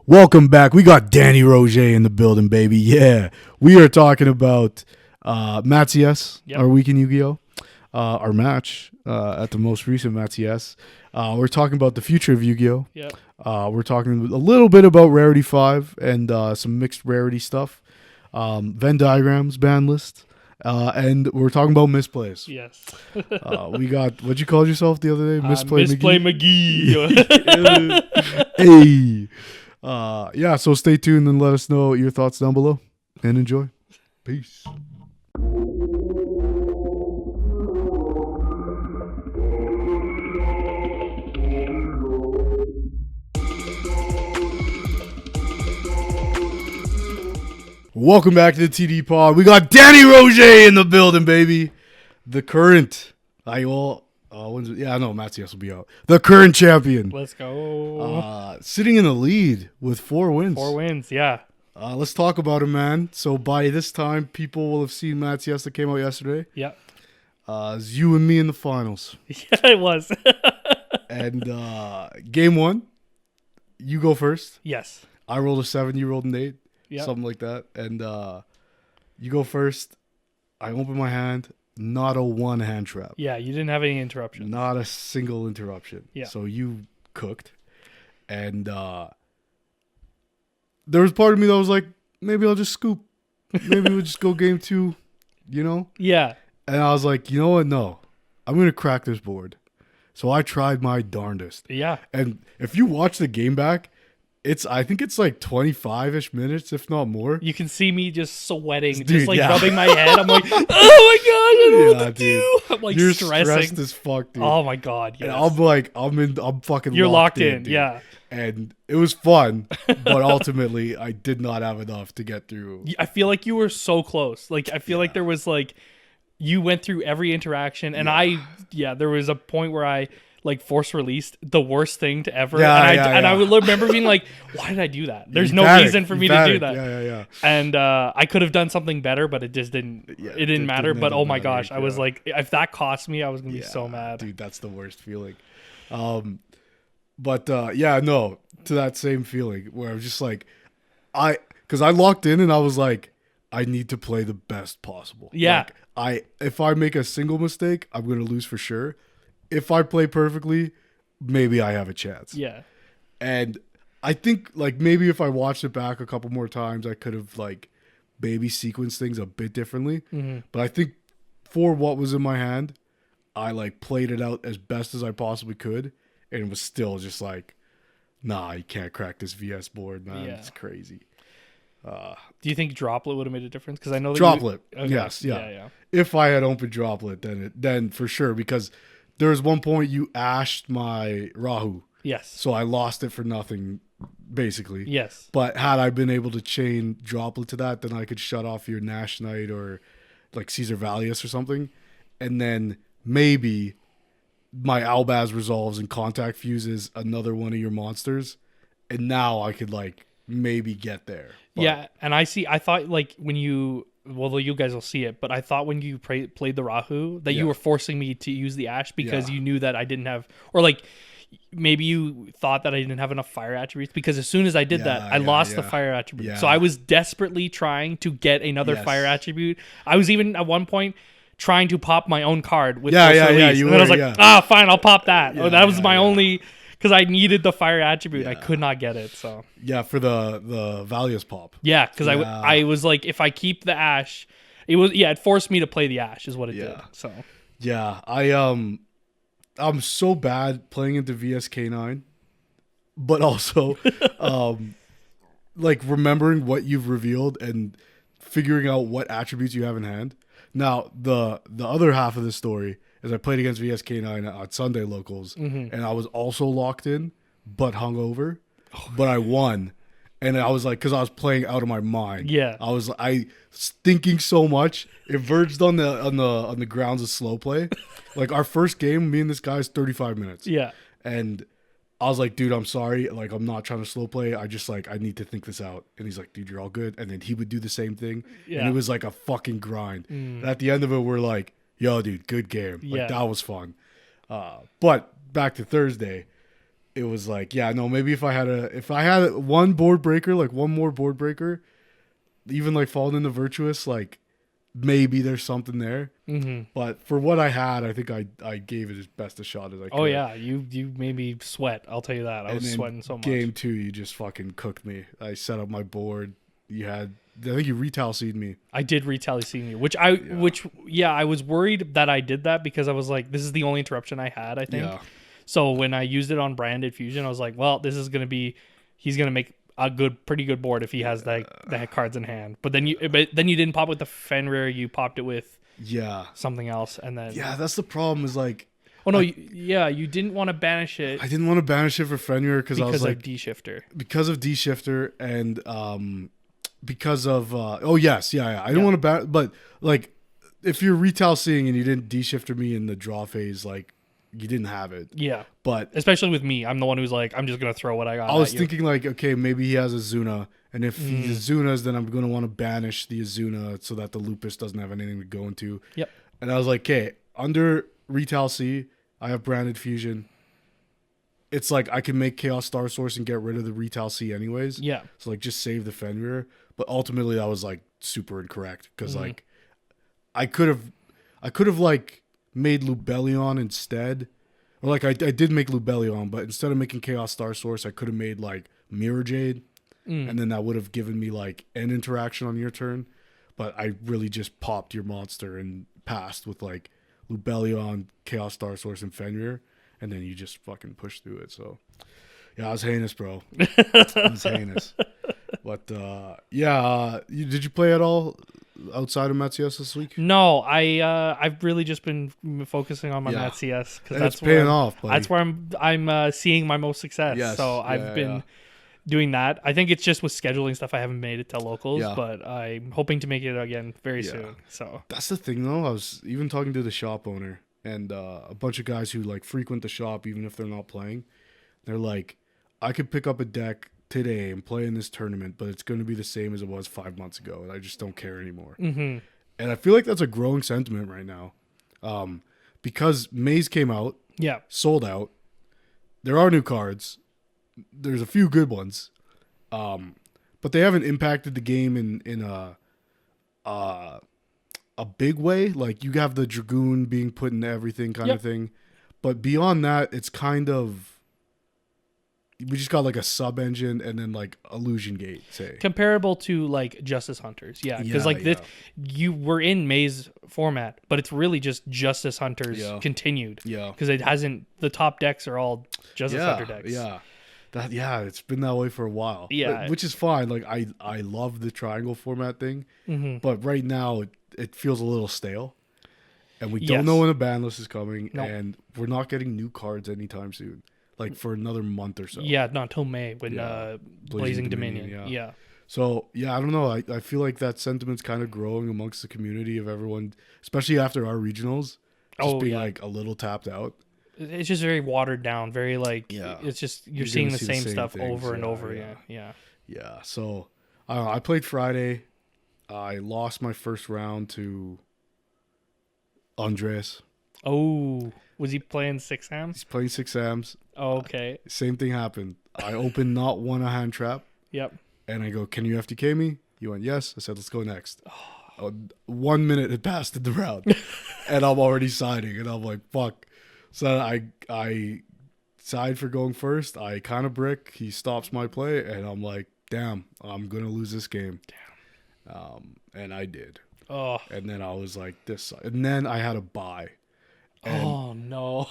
Welcome back. We got Danny Roger in the building, baby. Yeah. We are talking about MattCS, our week in Yugioh, our match at the most recent MattCS. We're talking about the future of Yugioh. Yep. We're talking a little bit about Rarity 5 and some mixed rarity stuff. Venn diagrams, ban list. And we're talking about misplays. Yes. We got, what'd you call yourself the other day? Misplay McGee. Hey. Yeah, so stay tuned and let us know your thoughts down below and enjoy. Peace. Welcome back to the TDE pod. We got Danny Roger in the building, baby. The current, MattCS will be out. The current champion. Let's go. Sitting in the lead with 4 wins. 4 wins, yeah. Let's talk about him, man. So by this time, people will have seen MattCS that came out yesterday. Yeah. It's you and me in the finals. Yeah, it was. And game 1, you go first. Yes. I rolled a 7, you rolled an 8. Yep. Something like that. And you go first. I open my hand. Not a one hand trap. Yeah, you didn't have any interruptions. Not a single interruption. Yeah. So you cooked. And there was part of me that was like, maybe I'll just scoop. Maybe we'll just go game 2, you know? Yeah. And I was like, you know what? No. I'm going to crack this board. So I tried my darndest. Yeah. And if you watch the game back, I think it's like 25-ish minutes, if not more. You can see me just sweating, Dude, just like yeah. rubbing my head. I'm like, oh my god, I don't know what to do. I'm like You're stressing. stressed as fuck, dude. Oh my god, yes. And I'm like, I'm fucking You're locked in, dude. yeah. And it was fun, but ultimately I did not have enough to get through. I feel like you were so close. Like I feel like there was like you went through every interaction, and there was a point where I like force released the worst thing to ever. I would remember being like, why did I do that? There's no reason for me to do that. Yeah. And I could have done something better, but it just didn't. It didn't matter. But oh my gosh, I was like, if that cost me, I was gonna be so mad. Dude, that's the worst feeling. But to that same feeling where I was just like, because I locked in and I was like, I need to play the best possible. Yeah. Like, if I make a single mistake, I'm gonna lose for sure. If I play perfectly, maybe I have a chance. Yeah. And I think like maybe if I watched it back a couple more times, I could have like maybe sequenced things a bit differently. Mm-hmm. But I think for what was in my hand, I like played it out as best as I possibly could. And it was still just like, nah, you can't crack this VS board, man. Yeah. It's crazy. Do you think Droplet would have made a difference? Because I know that Droplet. Okay. Yes. Yeah. Yeah. If I had opened Droplet, then for sure, because there was one point you ashed my Rahu. Yes. So I lost it for nothing, basically. Yes. But had I been able to chain Droplet to that, then I could shut off your Nash Knight or like Caesar Valius or something. And then maybe my Albaz resolves and contact fuses another one of your monsters. And now I could like maybe get there. But yeah. And I thought like when you, well, you guys will see it, but I thought when you played the Rahu that you were forcing me to use the Ash because you knew that I didn't have, or like maybe you thought that I didn't have enough fire attributes, because as soon as I did that, I lost the fire attribute. Yeah. So I was desperately trying to get another fire attribute. I was even at one point trying to pop my own card with force release. And then I was like, fine, I'll pop that. That was my only, because I needed the fire attribute. I could not get it. So yeah, for the Valius pop. Yeah, because I was like, if I keep the Ash, it forced me to play the Ash is what it did. So yeah, I'm so bad playing into VSK9, but also like remembering what you've revealed and figuring out what attributes you have in hand. Now the other half of the story is I played against VSK9 at Sunday locals, and I was also locked in but hungover, but I won. And I was like, because I was playing out of my mind. Yeah, I was thinking so much. It verged on the grounds of slow play. Like our first game, me and this guy is 35 minutes. Yeah, and I was like, dude, I'm sorry. Like I'm not trying to slow play. I just like I need to think this out. And he's like, dude, you're all good. And then he would do the same thing. Yeah. And it was like a fucking grind. And at the end of it, we're like, yo, dude, good game. Like that was fun. But back to Thursday. it was like, yeah, no, maybe if I had one board breaker, like one more board breaker, even like falling into virtuous, like maybe there's something there. Mm-hmm. But for what I had, I think I gave it as best a shot as I could. Oh yeah, you made me sweat. I'll tell you that. I was sweating so much. Game 2, you just fucking cooked me. I set up my board. I think you retail seed me. I did retally senior, which I was worried that I did that because I was like, this is the only interruption I had, I think. Yeah. So when I used it on branded fusion, I was like, well, this is gonna be, he's gonna make a pretty good board if he has the cards in hand. But then you didn't pop with the Fenrir, you popped it with something else, and then that's the problem. Is like, oh no, you didn't want to banish it. I didn't want to banish it for Fenrir because I was like, D shifter, because of D shifter and because of I didn't want to ban, but like if you're retail seeing and you didn't D shifter me in the draw phase, like you didn't have it. Yeah. But especially with me, I'm the one who's like, I'm just gonna throw what I got. I was thinking like, okay, maybe he has Azuna, and if he Azunas, then I'm gonna want to banish the Azuna so that the Lupus doesn't have anything to go into. Yep. And I was like, okay, under Retail C, I have branded fusion. It's like I can make Chaos Star Source and get rid of the Retail C anyways. Yeah. So like just save the Fenrir. But ultimately that was like super incorrect because like I could have like made Lubellion instead. Or like I did make Lubellion, but instead of making Chaos Star Source, I could have made like Mirror Jade. And then that would have given me like an interaction on your turn. But I really just popped your monster and passed with like Lubellion, Chaos Star Source, and Fenrir. And then you just fucking push through it. So yeah, I was heinous, bro. I was heinous. But did you play at all outside of MattCS this week? No, I've really just been focusing on my MattCS because that's paying off. Buddy. That's where I'm seeing my most success. Yes. So I've been doing that. I think it's just with scheduling stuff I haven't made it to locals, but I'm hoping to make it again very soon. So that's the thing though. I was even talking to the shop owner and a bunch of guys who like frequent the shop even if they're not playing. They're like, I could pick up a deck today and play in this tournament, but it's going to be the same as it was 5 months ago, and I just don't care anymore. And I feel like that's a growing sentiment right now, because Maze came out, sold out. There are new cards. There's a few good ones, but they haven't impacted the game in a big way. Like you have the Dragoon being put into everything kind of thing, but beyond that, it's kind of. We just got like a sub engine and then like Illusion Gate, say comparable to like Justice Hunters, because this you were in Maze format, but it's really just Justice Hunters continued, because it hasn't. The top decks are all Justice Hunter decks, it's been that way for a while, which is fine. Like I love the triangle format thing, but right now it feels a little stale, and we don't know when the ban list is coming, and we're not getting new cards anytime soon. Like for another month or so. Yeah, not until May when Blazing Dominion. Yeah. So I don't know. I feel like that sentiment's kind of growing amongst the community of everyone, especially after our regionals, just being like a little tapped out. It's just very watered down. Very like it's just you're seeing the same stuff things, over and over again. Yeah. So I don't know. I played Friday. I lost my first round to Andres. Oh. Was he playing 6 hams? He's playing 6 hams. Oh, okay. Same thing happened. I opened not one a hand trap. Yep. And I go, can you FTK me? He went, yes. I said, let's go next. 1 minute had passed in the round. And I'm already siding. And I'm like, fuck. So I side for going first. I kind of brick. He stops my play. And I'm like, damn, I'm going to lose this game. Damn. And I did. Oh. And then I was like, this. And then I had a bye. And, no.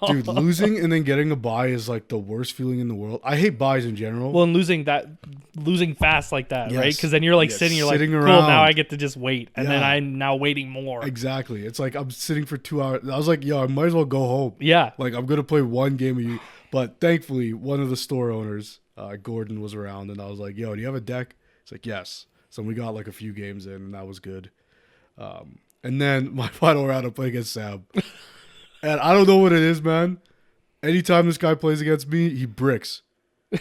Dude, losing and then getting a bye is like the worst feeling in the world. I hate buys in general. Well, and losing fast like that, right? Because then you're like sitting around. Cool, now I get to just wait. And then I'm now waiting more. Exactly. It's like I'm sitting for 2 hours. I was like, yo, I might as well go home. Yeah. Like I'm going to play one game of you. But thankfully, one of the store owners, Gordon, was around. And I was like, yo, do you have a deck? He's like, yes. So we got like a few games in and that was good. And then my final round, I play against Sam. And I don't know what it is, man. Anytime this guy plays against me, he bricks.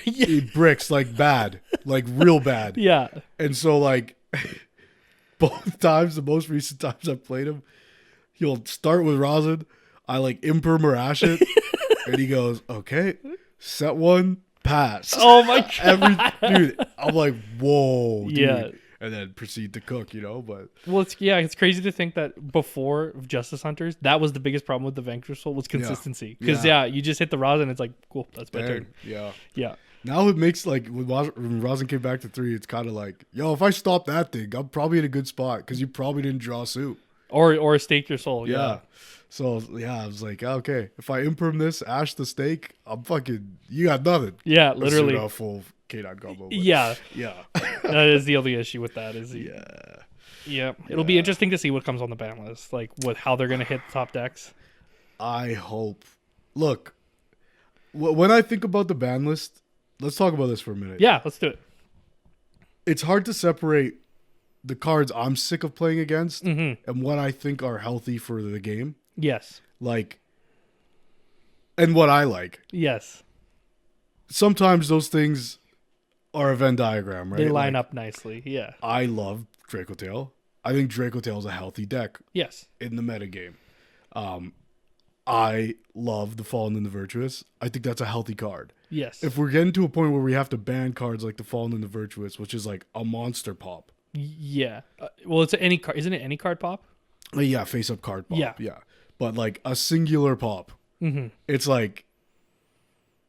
He bricks like bad, like real bad. Yeah. And so like both times, the most recent times I've played him, he'll start with rosin. I like imper Mirash it. And he goes, okay. set one, pass. Oh my god. Dude, I'm like, whoa, dude. Yeah. And then proceed to cook, but Well, it's crazy to think that before Justice Hunters, that was the biggest problem with the Vanquish Soul was consistency. Because you just hit the rosin, it's like, cool, that's my turn. Yeah. Yeah. Now it makes like when rosin came back to 3, it's kind of like, yo, if I stop that thing, I'm probably in a good spot because you probably didn't draw soup. Or stake your soul. Yeah. So I was like, okay, if I imperm this, ash the stake, I'm fucking, you got nothing. Yeah, literally. A full K9 combo. Yeah. Yeah. That is the only issue with that. Yeah. It'll be interesting to see what comes on the ban list, like how they're gonna hit the top decks. I hope. Look, when I think about the ban list, let's talk about this for a minute. Yeah, let's do it. It's hard to separate the cards I'm sick of playing against and what I think are healthy for the game. Yes. Like, and what I like. Yes. Sometimes those things are a Venn diagram, right? They line up nicely. Yeah. I love Draco Tail. I think Draco Tail is a healthy deck. Yes. In the metagame. I love the Fallen and the Virtuous. I think that's a healthy card. Yes. If we're getting to a point where we have to ban cards like the Fallen and the Virtuous, which is like a monster pop. Yeah. Well, it's any card. Isn't it any card pop? Yeah, face up card pop. Yeah. But like a singular pop. It's like,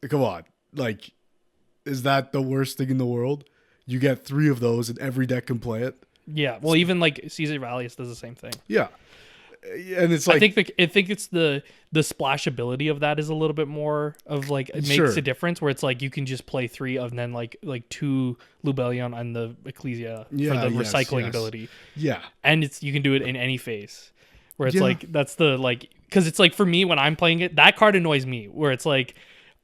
come on. Like, is that the worst thing in the world? You get 3 of those and every deck can play it. Yeah. Well, even like Caesar Valius does the same thing. Yeah. And it's like, I think it's the splashability of that is a little bit more of like it makes a difference where it's like you can just play 3 of then like 2 Lubellion and the Ecclesia for the recycling ability. Yeah. And you can do it in any phase where it's like that's the like because it's like for me when I'm playing it that card annoys me where it's like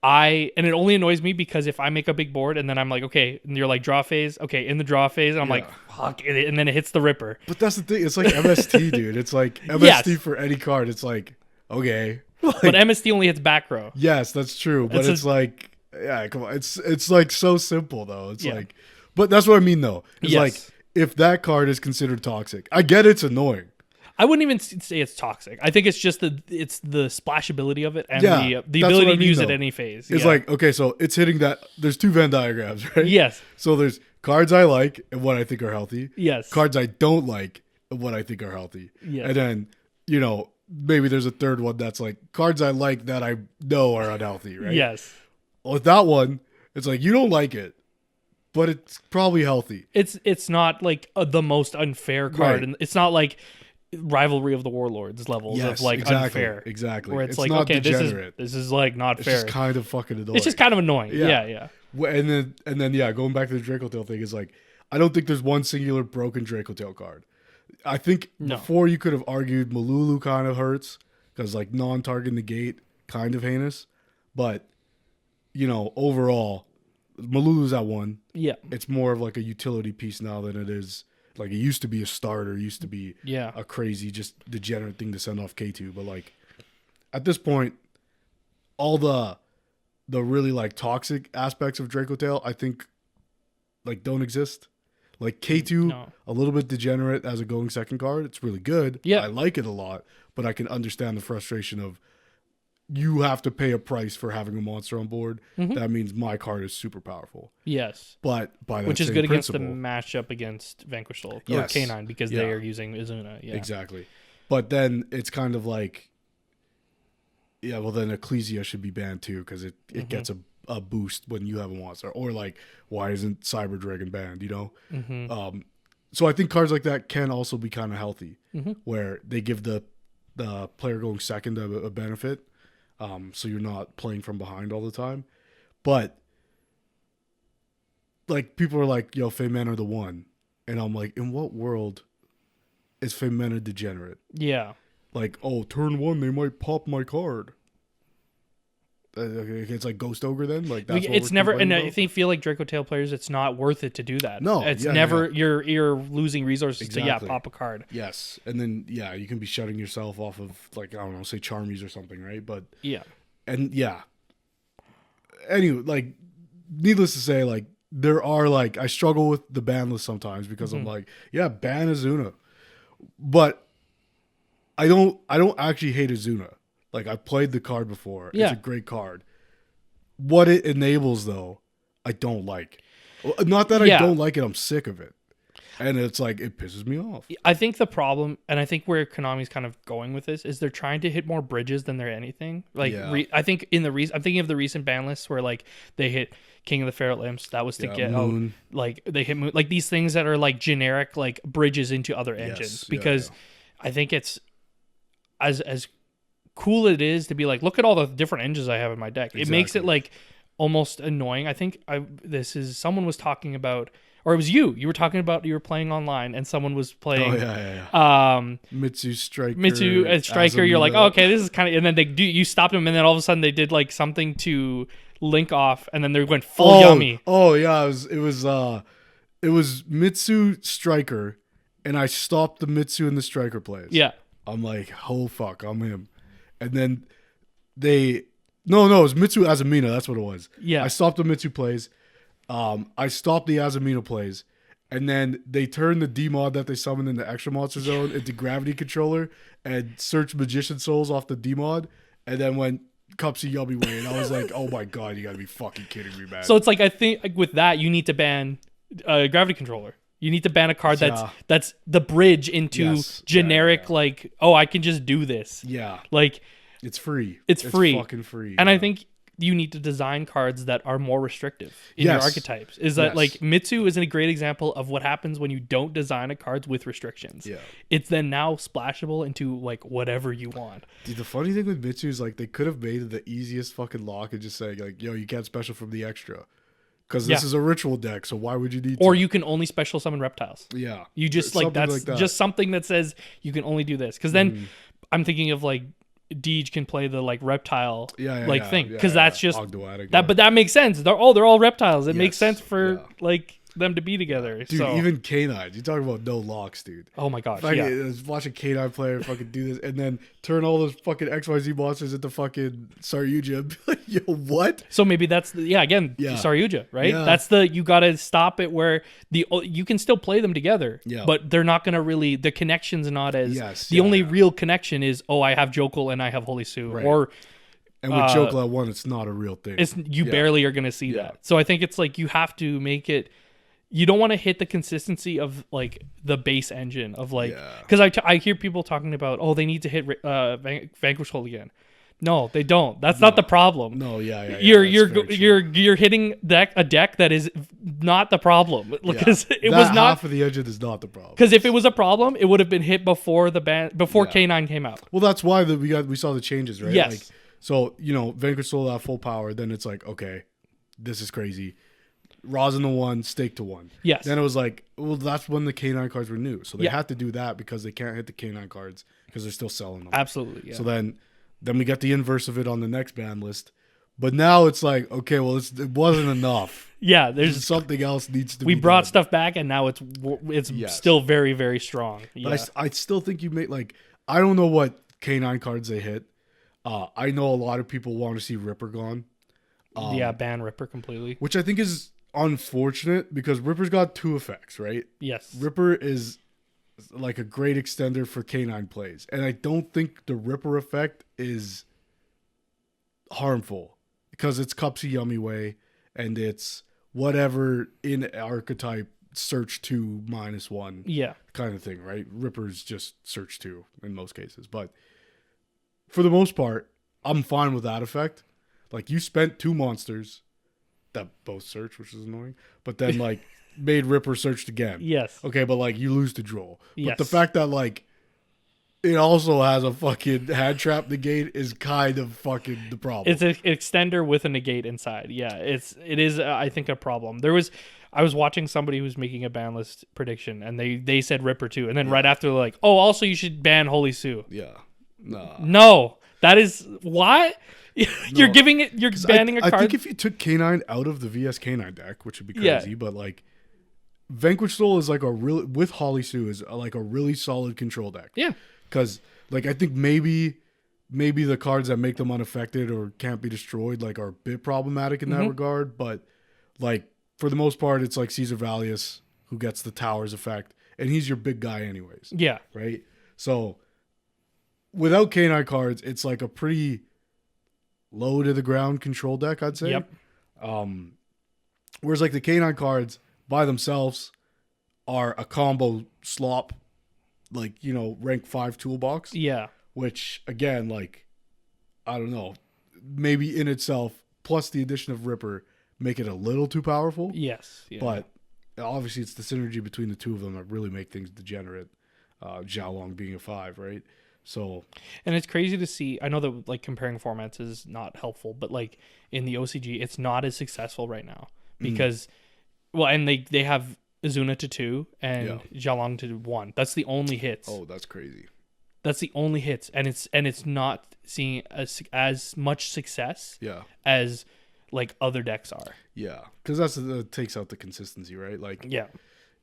and it only annoys me because if I make a big board and then I'm like, okay, and you're like draw phase, okay, in the draw phase, and I'm like, fuck, and then it hits the Ripper. But that's the thing. It's like MST, dude. It's like MST for any card. It's like, okay. Like, but MST only hits back row. Yes, that's true. But it's like, yeah, come on. It's like so simple, though. It's like, but that's what I mean, though. It's like, if that card is considered toxic, I get it's annoying. I wouldn't even say it's toxic. I think it's just the splashability of it and the ability to use it any phase. It's like, okay, so it's hitting that. There's 2 Venn diagrams, right? Yes. So there's cards I like and what I think are healthy. Yes. Cards I don't like and what I think are healthy. Yes. And then, maybe there's a third one that's like cards I like that I know are unhealthy, right? Yes. With that one, it's like you don't like it, but it's probably healthy. It's not like the most unfair card, and it's not like Rivalry of the Warlords levels of like unfair. Exactly. Where it's like, okay, degenerate. this is like not fair. It's just kind of fucking annoying. It's just kind of annoying. Yeah. And then going back to the Draco Tail thing is like, I don't think there's one singular broken Draco Tail card. I think before you could have argued Malulu kind of hurts because like non-target negate kind of heinous, but overall, Malulu's at 1. Yeah. It's more of like a utility piece now than it is. Like it used to be a starter, used to be a crazy, just degenerate thing to send off K2. But like at this point, all the really like toxic aspects of Draco Tail, I think like don't exist. Like K2, a little bit degenerate as a going second card. It's really good. Yeah. I like it a lot, but I can understand the frustration of you have to pay a price for having a monster on board. That means my card is super powerful. Yes. But by that which is same good against principle, the matchup against Vanquish Soul or Yes. K9 because they are using Izuna. Yeah. Exactly. But then it's kind of like, well then Ecclesia should be banned too because it gets a boost when you have a monster. Or like, why isn't Cyber Dragon banned, So I think cards like that can also be kind of healthy where they give the player going second a benefit. So you're not playing from behind all the time. But like people are like, yo, Feymen are the one. And I'm like, in what world is Feymen degenerate? Yeah. Like, oh, turn 1, they might pop my card. It's like Ghost Ogre then? Like that's it's never, and I feel like Draco Tail players, it's not worth it to do that. No. It's never, you're losing resources to pop a card. Yes. And then, you can be shutting yourself off of like, I don't know, say Charmies or something, right? But anyway, like, needless to say, like, there are like, I struggle with the ban list sometimes because I'm like, ban Izuna. But I don't actually hate Izuna. Like, I've played the card before. It's a great card. what it enables, though, I don't like. Not that I Yeah. don't like it, I'm sick of it. And it's like, it pisses me off. I think the problem, and I think where Konami's kind of going with this, is they're trying to hit more bridges than they're anything. Like, Yeah. I think I'm thinking of the recent ban lists where like they hit King of the Ferret Imps. That was to get Moon. like they hit Moon, like these things that are like generic like bridges into other engines. Because I think it's as cool it is to be like, look at all the different engines I have in my deck. It makes it like almost annoying. I think someone was talking about, or it was you were talking about, you were playing online and someone was playing Mitsu Striker. You're like, oh, okay, this is kind of, and then you stopped them, and then all of a sudden they did like something to link off, and then they went full yummy. Oh yeah, it was Mitsu Striker, and I stopped the Mitsu and the Striker plays. Yeah. I'm like, oh fuck, I'm him. And then it was Mitsu Azumina, that's what it was. Yeah. I stopped the Mitsu plays. I stopped the Azumina plays. And then they turned the D-mod that they summoned in the extra monster zone into gravity controller and searched Magician Souls off the D-mod, and then went Cupsy Yummy way. And I was like, oh my god, you gotta be fucking kidding me, man. So it's like, I think with that, you need to ban gravity controller. You need to ban a card that's the bridge into generic, like, oh, I can just do this. Yeah. Like, it's free. It's free. Fucking free. And I think you need to design cards that are more restrictive in your archetypes. Is that like Mitsu is a great example of what happens when you don't design a cards with restrictions. Yeah. It's then now splashable into like whatever you want. Dude, the funny thing with Mitsu is like they could have made it the easiest fucking lock and just say like, yo, you can't special from the extra. Because this is a ritual deck, so why would you need Or you can only special summon reptiles. Yeah. You just like, that's just something that says you can only do this. Because then I'm thinking of like Deej can play the like reptile thing. Because that's just that, but that makes sense. They're all reptiles. It makes sense for like them to be together. Dude, even K9. You talking about no locks, dude. Oh my gosh. I was watching K9 player fucking do this and then turn all those fucking XYZ monsters into fucking Saryuja. Like, yo, what? So maybe that's Saryuja, right? Yeah. That's you gotta stop it where you can still play them together. Yeah. But they're not gonna really, the connection's not as the only real connection is, oh, I have Jokul and I have Holy Sue. Right. Or and with Jokul 1, it's not a real thing. You barely are gonna see that. So I think it's like you have to make it. You don't want to hit the consistency of like the base engine of like, because I hear people talking about, oh, they need to hit Vanquish Hold again. No, they don't. That's not the problem. No, You're hitting a deck that is not the problem, because it was not half of the engine is not the problem. Because if it was a problem, it would have been hit before K9 came out. Well, that's why we saw the changes, right? Yes. Like, so Vanquish Soul at full power, then it's like, okay, this is crazy. Rosin to 1, Stake to 1. Yes. Then it was like, well, that's when the K9 cards were new. So they had to do that because they can't hit the K9 cards because they're still selling them. Absolutely. Yeah. So then we got the inverse of it on the next ban list. But now it's like, okay, well, it wasn't enough. Yeah, there's something else needs to be We brought done. stuff back, and now it's still very, very strong. Yeah. But I still think you made, like, I don't know what K9 cards they hit. I know a lot of people want to see Ripper gone. Ban Ripper completely. Which I think is unfortunate because Ripper's got 2 effects, right? Yes. Ripper is like a great extender for K9 plays. And I don't think the Ripper effect is harmful because it's Cupsy Yummy Way and it's whatever in archetype search 2 -1 kind of thing, right? Ripper's just search 2 in most cases. But for the most part, I'm fine with that effect. Like, you spent 2 monsters that both search, which is annoying, but then like made Ripper searched again. Yes. Okay, but like you lose to Droll. Yes. But the fact that like it also has a fucking hand trap negate is kind of fucking the problem. It's an extender with a negate inside. Yeah, it is I think a problem. I was watching somebody who was making a ban list prediction, and they said Ripper too, and then right after they're like, oh, also you should ban Holy Sue. Yeah. Nah. No, that is what. You're banning a card. I think if you took K9 out of the VS K9 deck, which would be crazy, but like Vanquish Soul is like with Holly Sue is like a really solid control deck. Yeah. Because like I think maybe the cards that make them unaffected or can't be destroyed like are a bit problematic in that regard, but like for the most part it's like Caesar Valius who gets the Towers effect, and he's your big guy anyways. Yeah. Right? So without K9 cards, it's like a pretty low to the ground control deck, I'd say. Yep. Whereas like the K9 cards by themselves are a combo slop, like, rank 5 toolbox. Yeah. Which again, like, I don't know, maybe in itself, plus the addition of Ripper, make it a little too powerful. Yes. Yeah. But obviously it's the synergy between the two of them that really make things degenerate. Xiaolong being a 5, right? So, and it's crazy to see. I know that like comparing formats is not helpful, but like in the OCG, it's not as successful right now because, well, and they have Azuna to 2 and Xiaolong to 1. That's the only hits. Oh, that's crazy. That's the only hits, and it's not seeing as much success as like other decks are. Yeah, because that takes out the consistency, right? Like, yeah.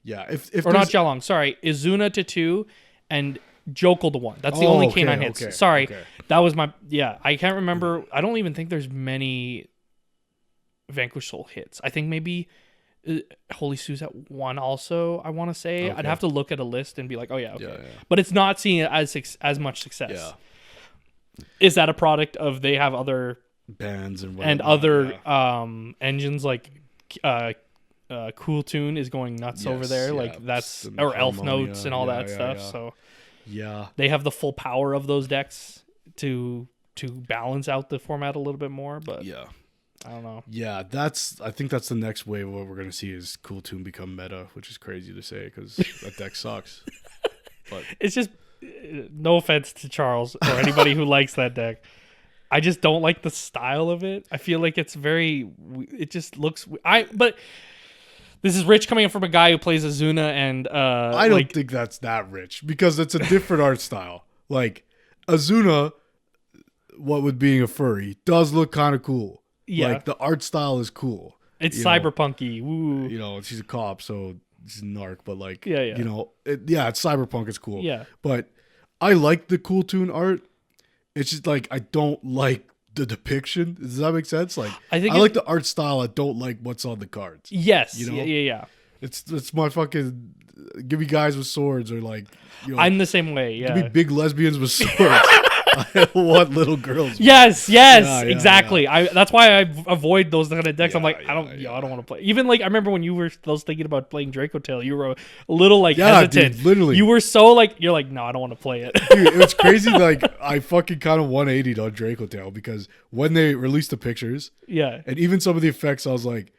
If or not Xiaolong, sorry, Izuna to 2 and Jokel to 1. That's the only K9 hits. Okay, sorry, that was my I can't remember. I don't even think there's many Vanquish Soul hits. I think maybe Holy Sue's at 1 also, I want to say. I'd have to look at a list and be like, oh yeah, okay. Yeah. But it's not seeing it as much success. Yeah. Is that a product of they have other bands and other engines like Cool Tune is going nuts over there, like that's, or Elf Notes and all that stuff. So they have the full power of those decks to balance out the format a little bit more, but I don't know. Yeah, I think that's the next wave. What we're gonna see is Cool Tune become meta, which is crazy to say because that deck sucks. But it's just, no offense to Charles or anybody who likes that deck, I just don't like the style of it. I feel like it just looks. But this is rich coming from a guy who plays Azuna, and I don't think that's that rich because it's a different art style. Like Azuna, what with being a furry, does look kind of cool. Yeah, like the art style is cool. It's cyberpunky. Woo. She's a cop, so she's a narc, but like, it's cyberpunk. It's cool. Yeah, but I like the Cool Tune art. It's just like I don't like the depiction. Does that make sense? Like I like the art style. I don't like what's on the cards. Yes. Yeah. It's my fucking give me guys with swords or like. I'm the same way. Yeah. Give me big lesbians with swords. I don't want little girls. Yes, exactly. Yeah. That's why I avoid those kind of decks. I'm like, I don't want to play. Even like I remember when you were thinking about playing Draco Tail, you were a little like hesitant. Dude, literally. You were so like, you're like, no, I don't want to play it. Dude, it was crazy. Like I fucking kind of 180'd on Draco Tail because when they released the pictures, and even some of the effects, I was like,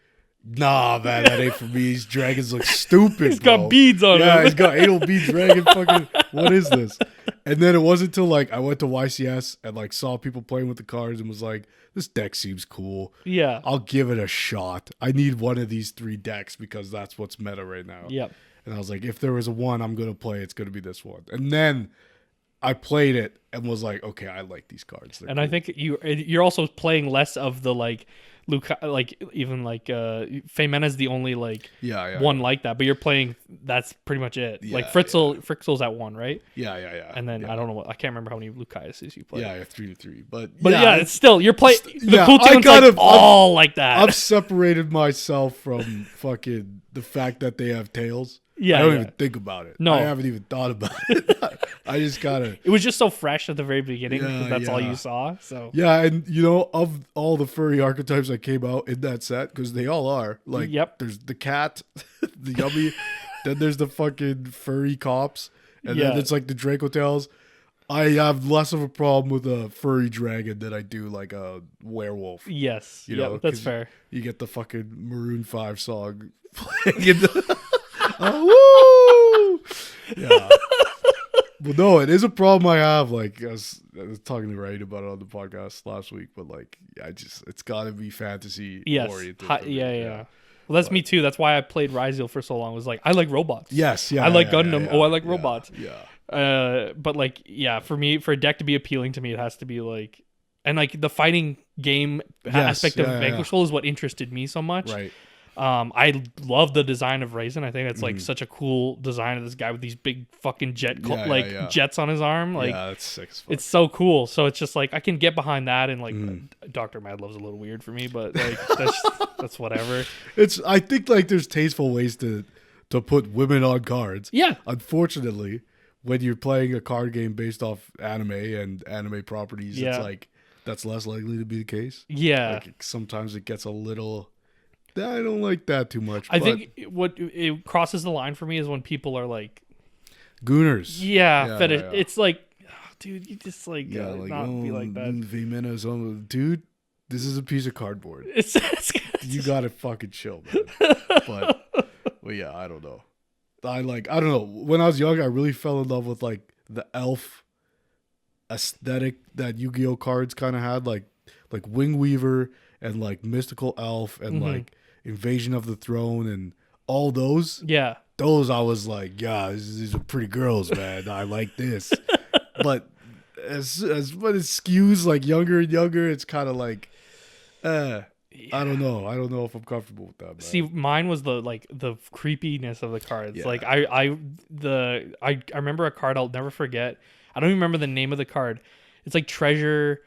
nah, man, that ain't for me. These dragons look stupid. He's got beads on him. Yeah, he's got anal bead dragon. Fucking, what is this? And then it wasn't until like I went to YCS and like saw people playing with the cards and was like, this deck seems cool. Yeah, I'll give it a shot. I need one of these 3 decks because that's what's meta right now. Yep. And I was like, if there was a one I'm gonna play, it's gonna be this one. And then I played it and was like, okay, I like these cards. They're and cool. I think you're also playing less of the like Luca, like even like Feymena the only like one like that, but you're playing, that's pretty much it. Like Fritzl's at 1, right? Yeah. And then I don't know what, I can't remember how many Lucases you play. Yeah, 3-3. But it's still you're playing the Cool Tune's like all like that. I've separated myself from fucking the fact that they have tails. Yeah, I don't even think about it. No, I haven't even thought about it. I just gotta. It was just so fresh at the very beginning because that's all you saw. So and of all the furry archetypes that came out in that set, because they all are like, there's the cat, the yummy, then there's the fucking furry cops, and then it's like the Draco Tails. I have less of a problem with a furry dragon than I do like a werewolf. Yes, that's fair. You get the fucking Maroon 5 song playing in the. Woo! Yeah. Well, no, it is a problem I have. Like I was talking to Ryan about it on the podcast last week, but like, it's got to be fantasy oriented. Yeah. Well, that's me too. That's why I played Ryzeal for so long. It was like I like robots. Yes, I like Gundam. I like robots. Yeah. But like, for me, for a deck to be appealing to me, it has to be like, and like the fighting game aspect of Vanquish Soul is what interested me so much. Right. I love the design of Raisin. I think it's like such a cool design of this guy with these big fucking jets on his arm. Like, that's sick as fuck. It's so cool. So it's just like I can get behind that, and like Dr. Mad Love's a little weird for me, but like that's whatever. I think like there's tasteful ways to put women on cards. Yeah. Unfortunately, when you're playing a card game based off anime and anime properties, it's like that's less likely to be the case. Yeah. Like sometimes it gets a little. I don't like that too much. I think what it crosses the line for me is when people are like, Gooners. yeah, fetish. Yeah. It's like, oh, dude, you just like, like not be like that. Dude, this is a piece of cardboard. You gotta fucking chill, man. But yeah, I don't know. I don't know. When I was young, I really fell in love with like the elf aesthetic that Yu-Gi-Oh cards kind of had, like Wing Weaver and like Mystical Elf and like Invasion of the Throne and all those. Yeah. Those I was like, yeah, these are pretty girls, man. I like this. But when it skews like younger and younger, it's kind of like, I don't know. I don't know if I'm comfortable with that, man. See, mine was the creepiness of the cards. Yeah. Like I remember a card I'll never forget. I don't even remember the name of the card. It's like treasure.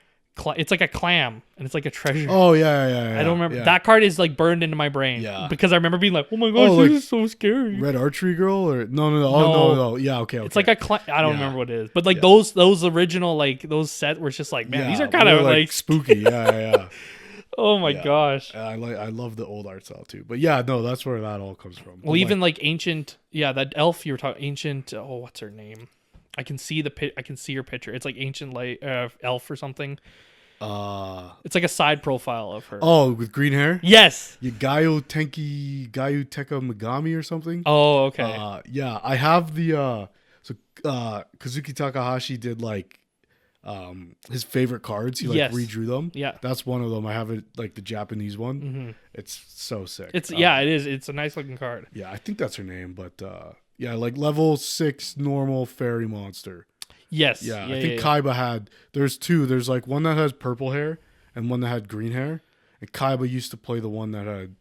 It's like a clam, and it's like a treasure. Oh yeah. I don't remember. Yeah. That card is like burned into my brain. Yeah. Because I remember being like, oh my gosh, this is so scary. Red Archery Girl or no. Oh no. Yeah, okay. It's like a I don't remember what it is, but like those original like those sets were just like, man, these are kind of like spooky. Yeah. Oh my gosh. I love the old art style too. But yeah, no, that's where that all comes from. Well, even like ancient, that elf you were talking, ancient. Oh, what's her name? I can see her picture. It's like ancient elf or something. It's like a side profile of her. Oh, with green hair? Yes. Gaio Teka Megami or something? Oh, okay. Yeah, I have the Kazuki Takahashi did like his favorite cards. He like redrew them. Yeah. That's one of them. I have it like the Japanese one. Mm-hmm. It's so sick. It is. It's a nice looking card. Yeah, I think that's her name, but yeah, like level 6 normal fairy monster. Yes. Yeah, I think Kaiba had. There's two. There's like one that has purple hair and one that had green hair. And Kaiba used to play the one that had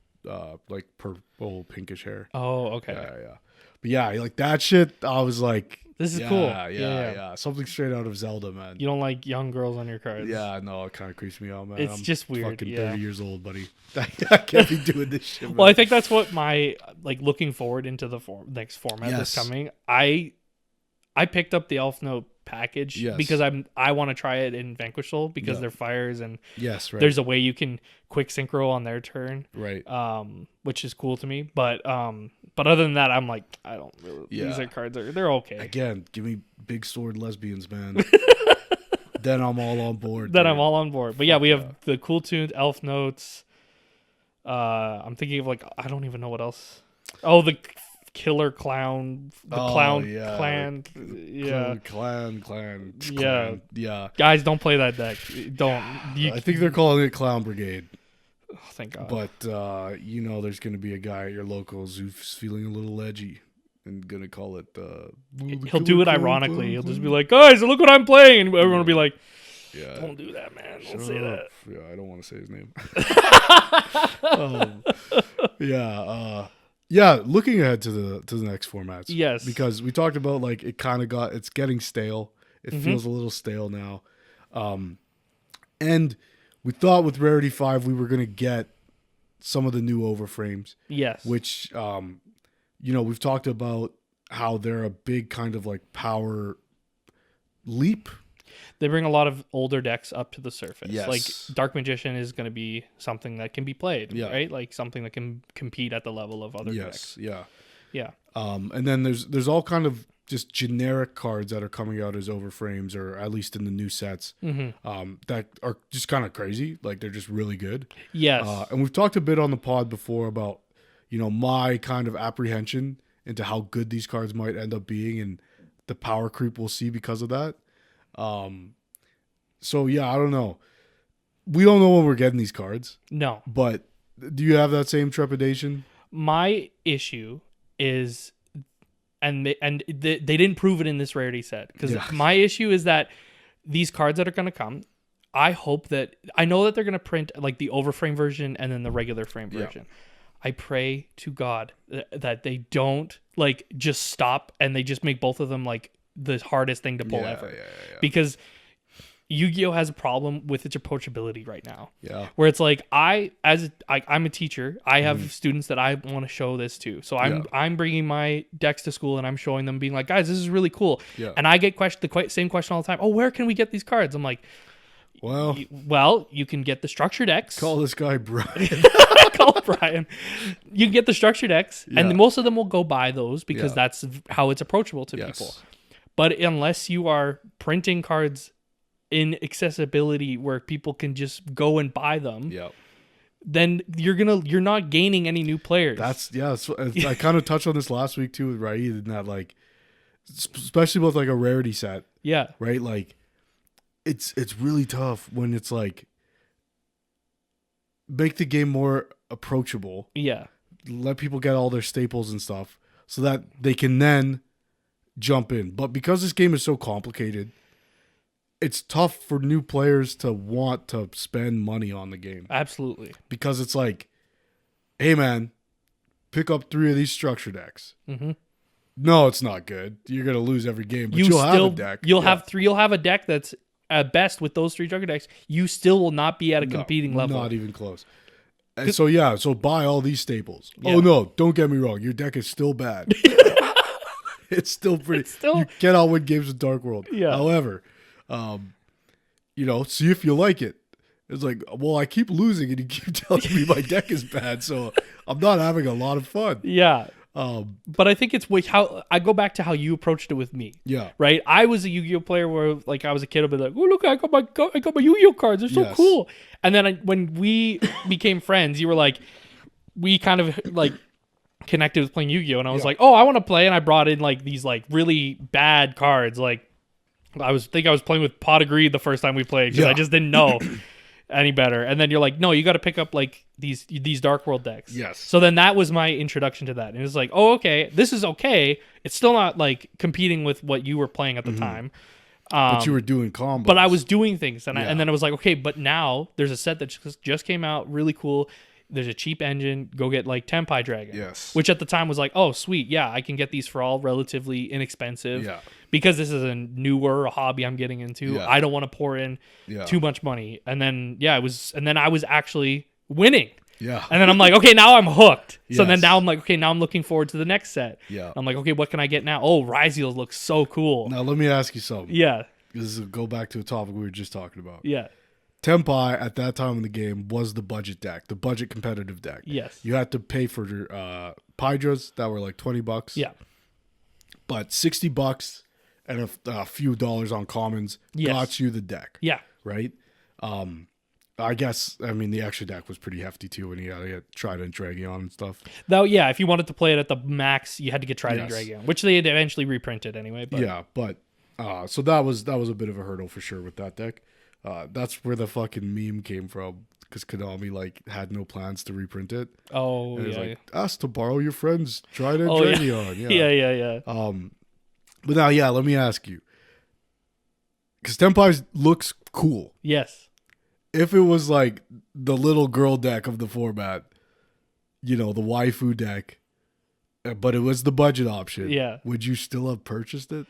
like purple pinkish hair. Oh, okay. Yeah. But yeah, like that shit. I was like, this is cool. Yeah. Something straight out of Zelda, man. You don't like young girls on your cards. Yeah, no, it kind of creeps me out, man. It's just weird. Fucking 30 years old, buddy. I can't be doing this shit. Man. Well, I think that's what my like looking forward into the next format that's coming. I picked up the Elf Note package because I want to try it in Vanquish Soul because they're fires and there's a way you can quick synchro on their turn, right? Which is cool to me. But other than that, I'm like, I don't really. These cards they're okay. Again, give me big sword lesbians, man. Then I'm all on board. I'm all on board. But yeah, we have the cool tuned Elf Notes. I'm thinking of like I don't even know what else. Oh, the killer clown, clan. Guys, don't play that deck. I think they're calling it Clown Brigade. Oh, thank God. But there's gonna be a guy at your locals who's feeling a little edgy and gonna call it. He'll do it ironically. He'll just be like, "Guys, look what I'm playing," and everyone will be like, "Don't do that, man. Don't say that." Yeah, I don't want to say his name. Yeah, looking ahead to the next formats. Yes. Because we talked about like it's getting stale. It feels a little stale now. And we thought with Rarity 5 we were going to get some of the new overframes. Yes. Which we've talked about how they're a big kind of like power leap. They bring a lot of older decks up to the surface. Yes. Like Dark Magician is going to be something that can be played, right? Like something that can compete at the level of other decks. Yeah. And then there's all kind of just generic cards that are coming out as overframes, or at least in the new sets, that are just kind of crazy. Like they're just really good. Yes. And we've talked a bit on the pod before about my kind of apprehension into how good these cards might end up being and the power creep we'll see because of that. So yeah, I don't know. We don't know when we're getting these cards. No. But do you have that same trepidation? My issue is, and they didn't prove it in this rarity set, because my issue is that these cards that are going to come, I know that they're going to print like the overframe version and then the regular frame version. I pray to God that they don't like just stop and they just make both of them like the hardest thing to pull ever. Because Yu-Gi-Oh has a problem with its approachability right now. Yeah. Where it's like I'm a teacher. I have students that I want to show this to. So I'm bringing my decks to school and I'm showing them, being like, guys, this is really cool. Yeah. And I get the same question all the time. Oh, where can we get these cards? I'm like, Well, you can get the structure decks. call this guy Brian. Call Brian. You can get the structure decks, and Yeah. most of them will go buy those because Yeah. that's how it's approachable to Yes. people. But unless you are printing cards in accessibility where people can just go and buy them, Yep. then you're not gaining any new players. So I kind of touched on this last week too with Raid, and that like, especially with like a rarity set, yeah. right? Like, it's really tough when it's like, make the game more approachable. Yeah. Let people get all their staples and stuff so that they can then jump in. But because this game is so complicated, it's tough for new players to want to spend money on the game. Absolutely. Because it's like, hey man, pick up 3 of these structure decks. Mm-hmm. No, it's not good. You're gonna lose every game, but you'll have a deck. You'll have a deck that's at best with those 3 structure decks. You still will not be at a competing level. Not even close. And so buy all these staples. Yeah. Oh no, don't get me wrong. Your deck is still bad. It's still pretty. You cannot win games with Dark World. Yeah. However, see if you like it. It's like, well, I keep losing and you keep telling me my deck is bad, so I'm not having a lot of fun. Yeah. But I think it's how I go back to how you approached it with me. Yeah. Right. I was a Yu-Gi-Oh player where like I was a kid. I'd be like, oh look, I got my Yu-Gi-Oh cards. They're so cool. And then when we became friends, you were like, we kind of like connected with playing Yu-Gi-Oh, and I was like, oh, I want to play, and I brought in like these like really bad cards. Like I was playing with Pot of Greed the first time we played because I just didn't know any better. And then you're like, no, you got to pick up like these Dark World decks. Yes. So then that was my introduction to that. And it was like, oh, okay, this is okay. It's still not like competing with what you were playing at the time. But you were doing combos. But I was doing things, and then I was like, okay, but now there's a set that just came out, really cool. There's a cheap engine. Go get like Tenpai Dragon. Yes. Which at the time was like, oh, sweet. Yeah, I can get these for all relatively inexpensive. Yeah. Because this is a hobby I'm getting into. Yeah. I don't want to pour in too much money. And then, I was actually winning. Yeah. And then I'm like, okay, now I'm hooked. So then Yes. now I'm like, okay, now I'm looking forward to the next set. Yeah. I'm like, okay, what can I get now? Oh, Ryzeal looks so cool. Now let me ask you something. Yeah. This is go back to a topic we were just talking about. Yeah. Tenpai at that time in the game was the budget deck, the budget competitive deck. Yes. You had to pay for Pydras that were like $20. Yeah. But $60 and a few dollars on commons got you the deck. Yeah. Right? I guess, the extra deck was pretty hefty too when you had to get Trident Dragon and stuff. Though, yeah, if you wanted to play it at the max, you had to get Trident Yes. Dragon, which they had eventually reprinted anyway. But. Yeah, but so that was a bit of a hurdle for sure with that deck. That's where the fucking meme came from, because Konami like had no plans to reprint it. Oh, And it was yeah. like, ask to borrow your friend's Trident Oh, yeah. Dragon. Yeah. But now, let me ask you, because Tenpai looks cool. Yes. If it was like the little girl deck of the format, the waifu deck, but it was the budget option, would you still have purchased it?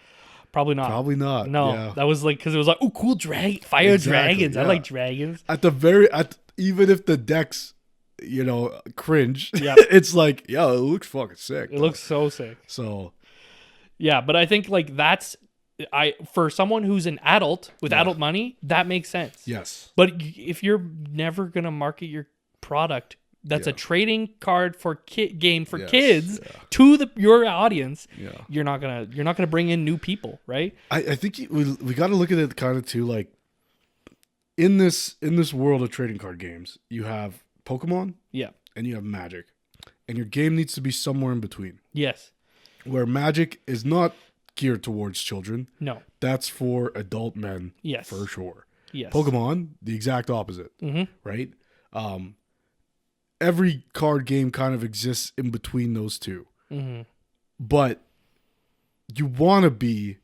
Probably not. Probably not. No, Yeah. that was like, because it was like, oh, cool fire Exactly, dragons. I yeah. like dragons. Even if the decks, cringe, Yeah. it's like, it looks fucking sick. It looks so sick. So. Yeah, but I think like for someone who's an adult with adult money, that makes sense. Yes. But if you're never gonna market your product that's a trading card for game for kids to your audience, you're not gonna bring in new people, right? I think we got to look at it kind of too, like in this world of trading card games, you have Pokemon, and you have Magic, and your game needs to be somewhere in between. Yes. Where Magic is not geared towards children. No. That's for adult men. Yes. For sure. Yes. Pokemon, the exact opposite. Mm-hmm. Right? Every card game kind of exists in between those two. Mm-hmm. But you want to be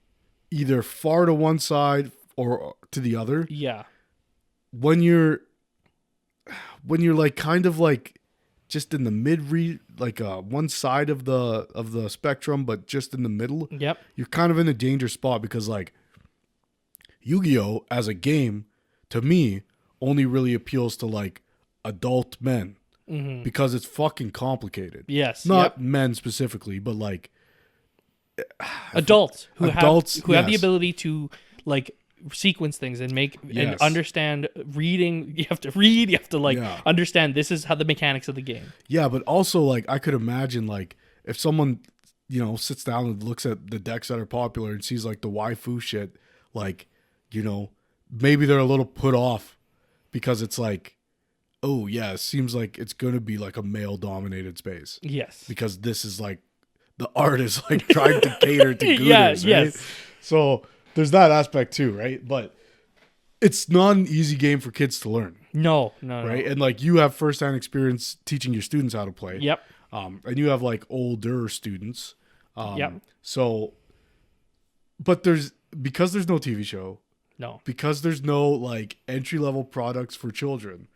either far to one side or to the other. Yeah. When you're like kind of like just in the one side of the spectrum, but just in the middle. Yep. You're kind of in a danger spot, because like Yu-Gi-Oh as a game to me only really appeals to like adult men, because it's fucking complicated. Yes. Not men specifically, but like adults who have the yes. ability to like sequence things and make and Yes. understand reading. You have to read. You have to like Yeah. understand this is how the mechanics of the game. Yeah, but also like I could imagine like if someone, sits down and looks at the decks that are popular and sees like the waifu shit, like, maybe they're a little put off because it's like, oh yeah, it seems like it's gonna be like a male dominated space. Yes. Because this is like the art is like trying to cater to Gooners, Yeah. right? Yes. So there's that aspect too, right? But it's not an easy game for kids to learn, No. right? And like you have firsthand experience teaching your students how to play. Yep. And you have like older students. Yep. So, but because there's no TV show, No. because there's no like entry level products for children,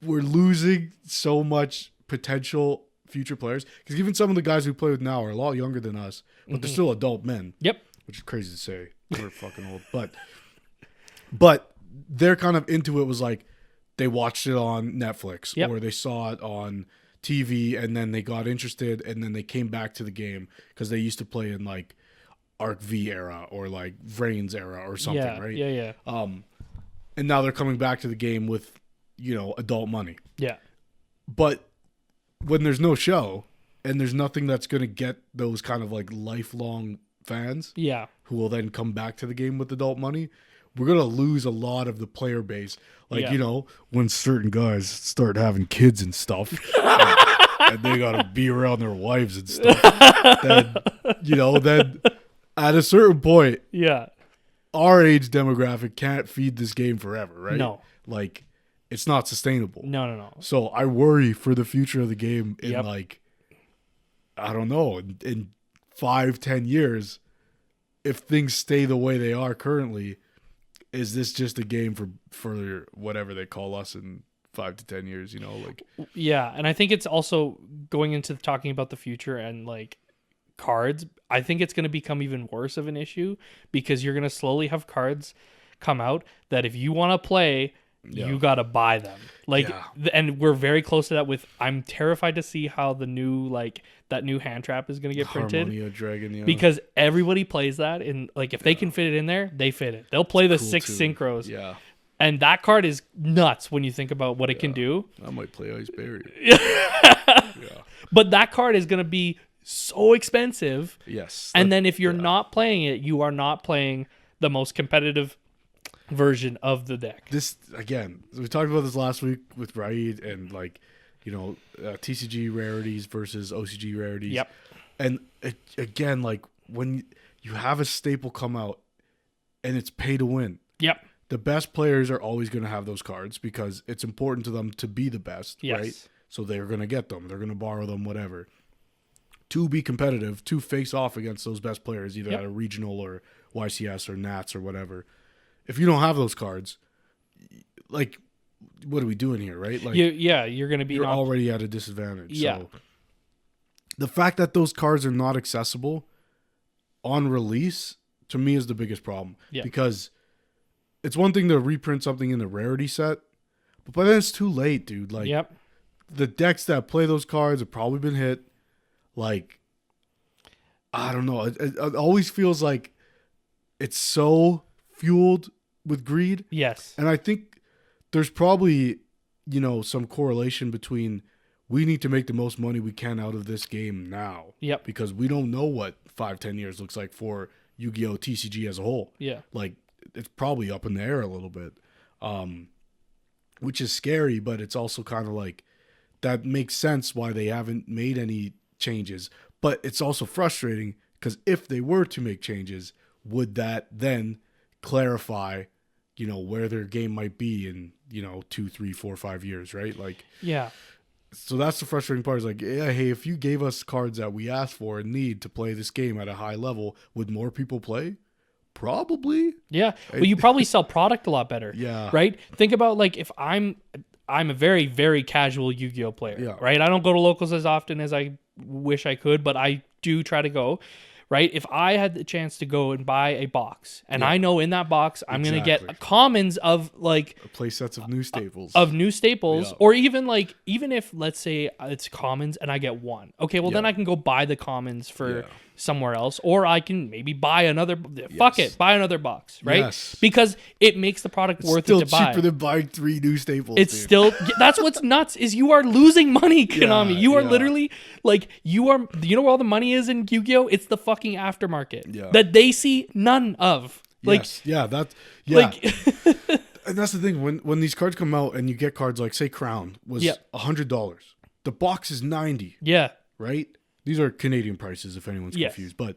we're losing so much potential future players. Because even some of the guys we play with now are a lot younger than us, but they're still adult men. Yep. Which is crazy to say. We're fucking old, but they're kind of into it. Was like they watched it on Netflix Yep. or they saw it on TV and then they got interested and then they came back to the game because they used to play in like Arc V era or like Vrain's era or something, Yeah. right? Yeah. And now they're coming back to the game with adult money. Yeah. But when there's no show and there's nothing that's going to get those kind of like lifelong fans Yeah. who will then come back to the game with adult money, we're going to lose a lot of the player base. Like, Yeah. When certain guys start having kids and stuff and they got to be around their wives and stuff, then at a certain point, Yeah. our age demographic can't feed this game forever, right? No. Like, it's not sustainable. No. So I worry for the future of the game in Yep. like, I don't know, in 5-10 years, if things stay the way they are currently, is this just a game for whatever they call us in 5 to 10 years, like, Yeah, and I think it's also going into talking about the future and like cards. I think it's going to become even worse of an issue because you're going to slowly have cards come out that if you want to play, you got to buy them. Like, and we're very close to that with, I'm terrified to see how the new, like, that new hand trap is going to get printed. Harmonia Dragon, Because everybody plays that, and like, if they can fit it in there, they fit it. They'll play the Cool 6 too. synchros. Yeah. And that card is nuts when you think about what it can do. I might play Ice Barrier. But that card is going to be so expensive. Yes. And then if you're not playing it, you are not playing the most competitive version of the deck. This, again, we talked about this last week with Raid and like, TCG rarities versus OCG rarities. Yep. And again, like when you have a staple come out and it's pay to win, Yep. the best players are always going to have those cards because it's important to them to be the best, Yes. right? So they're going to get them. They're going to borrow them, whatever. To be competitive, to face off against those best players, either at a regional or YCS or Nats or whatever. If you don't have those cards, like, what are we doing here, right? Like, you're going to be you're already at a disadvantage. Yeah. So the fact that those cards are not accessible on release, to me, is the biggest problem. Yeah. Because it's one thing to reprint something in the rarity set, but by then it's too late, dude. Like, Yep. the decks that play those cards have probably been hit. Like, I don't know. It always feels like it's so fueled with greed. Yes. And I think there's probably, some correlation between we need to make the most money we can out of this game now. Yep. Because we don't know what 5-10 years looks like for Yu-Gi-Oh! TCG as a whole. Yeah. Like, it's probably up in the air a little bit, which is scary, but it's also kind of like, that makes sense why they haven't made any changes. But it's also frustrating because if they were to make changes, would that then clarify, where their game might be in, 2, 3, 4, 5 years, right? Like, Yeah. so that's the frustrating part is like, yeah, hey, if you gave us cards that we asked for and need to play this game at a high level, would more people play? Probably. Yeah. Well, you probably sell product a lot better. Yeah. Right? Think about like if I'm a very, very casual Yu-Gi-Oh player. Yeah. Right? I don't go to locals as often as I wish I could, but I do try to go. right? If I had the chance to go and buy a box, and I know in that box I'm gonna Exactly. get commons of like Play sets of new staples. Yeah. Or even if let's say it's commons and I get one, okay, well then I can go buy the commons for somewhere else, or I can maybe buy another. Fuck it, buy another box, right? Yes. Because it makes the product worth still it to buy. cheaper than buying 3 new staples. It's dude. still that's what's nuts is you are losing money, Konami. You are literally like you know where all the money is in Yu-Gi-Oh? It's the fucking aftermarket that they see none of. Like like and that's the thing when these cards come out and you get cards like say Crown was $100. The box is $90. Yeah. Right? These are Canadian prices if anyone's confused, but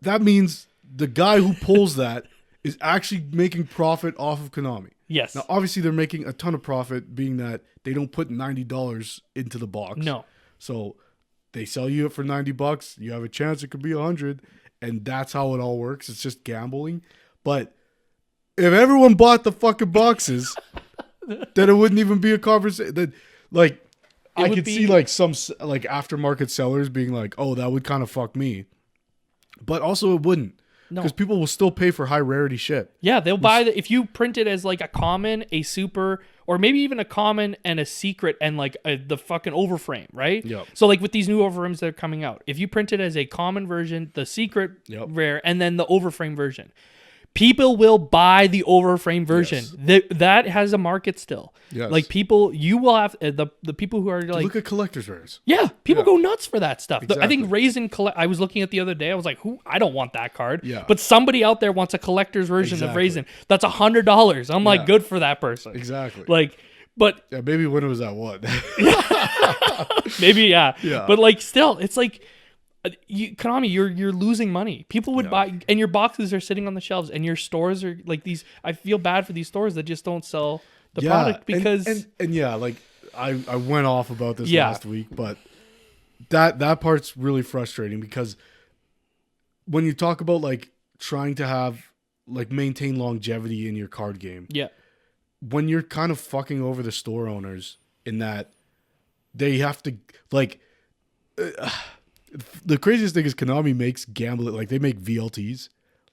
that means the guy who pulls that is actually making profit off of Konami. Yes. Now, obviously, they're making a ton of profit, being that they don't put $90 into the box. No. So they sell you it for $90. You have a chance it could be $100, and that's how it all works. It's just gambling. But if everyone bought the fucking boxes, then it wouldn't even be a conversation. Like, I could see like some like aftermarket sellers being like, "Oh, that would kind of fuck me," but also it wouldn't. Because people will still pay for high rarity shit. Yeah, they'll buy if you print it as like a common, a super, or maybe even a common and a secret and like the fucking overframe, right? Yep. So like with these new overframes that are coming out, if you print it as a common version, the secret rare, and then the overframe version, people will buy the overframe version. Yes. That has a market still. Yes. Like people, you will have the people who are like look at collector's rares. Yeah, people go nuts for that stuff. Exactly. I think Raisin I was looking at the other day. I was like, I don't want that card. Yeah. But somebody out there wants a collector's version of Raisin. That's $100. I'm like, good for that person. Exactly. Like, but maybe when it was at what? Maybe yeah. But like, still, it's like. Konami, you're losing money. People would buy, and your boxes are sitting on the shelves, and your stores are like these. I feel bad for these stores that just don't sell the product because and like I went off about this last week, but that part's really frustrating because when you talk about like trying to have like maintain longevity in your card game, when you're kind of fucking over the store owners in that they have to like. The craziest thing is Konami makes gambling, like they make VLTs,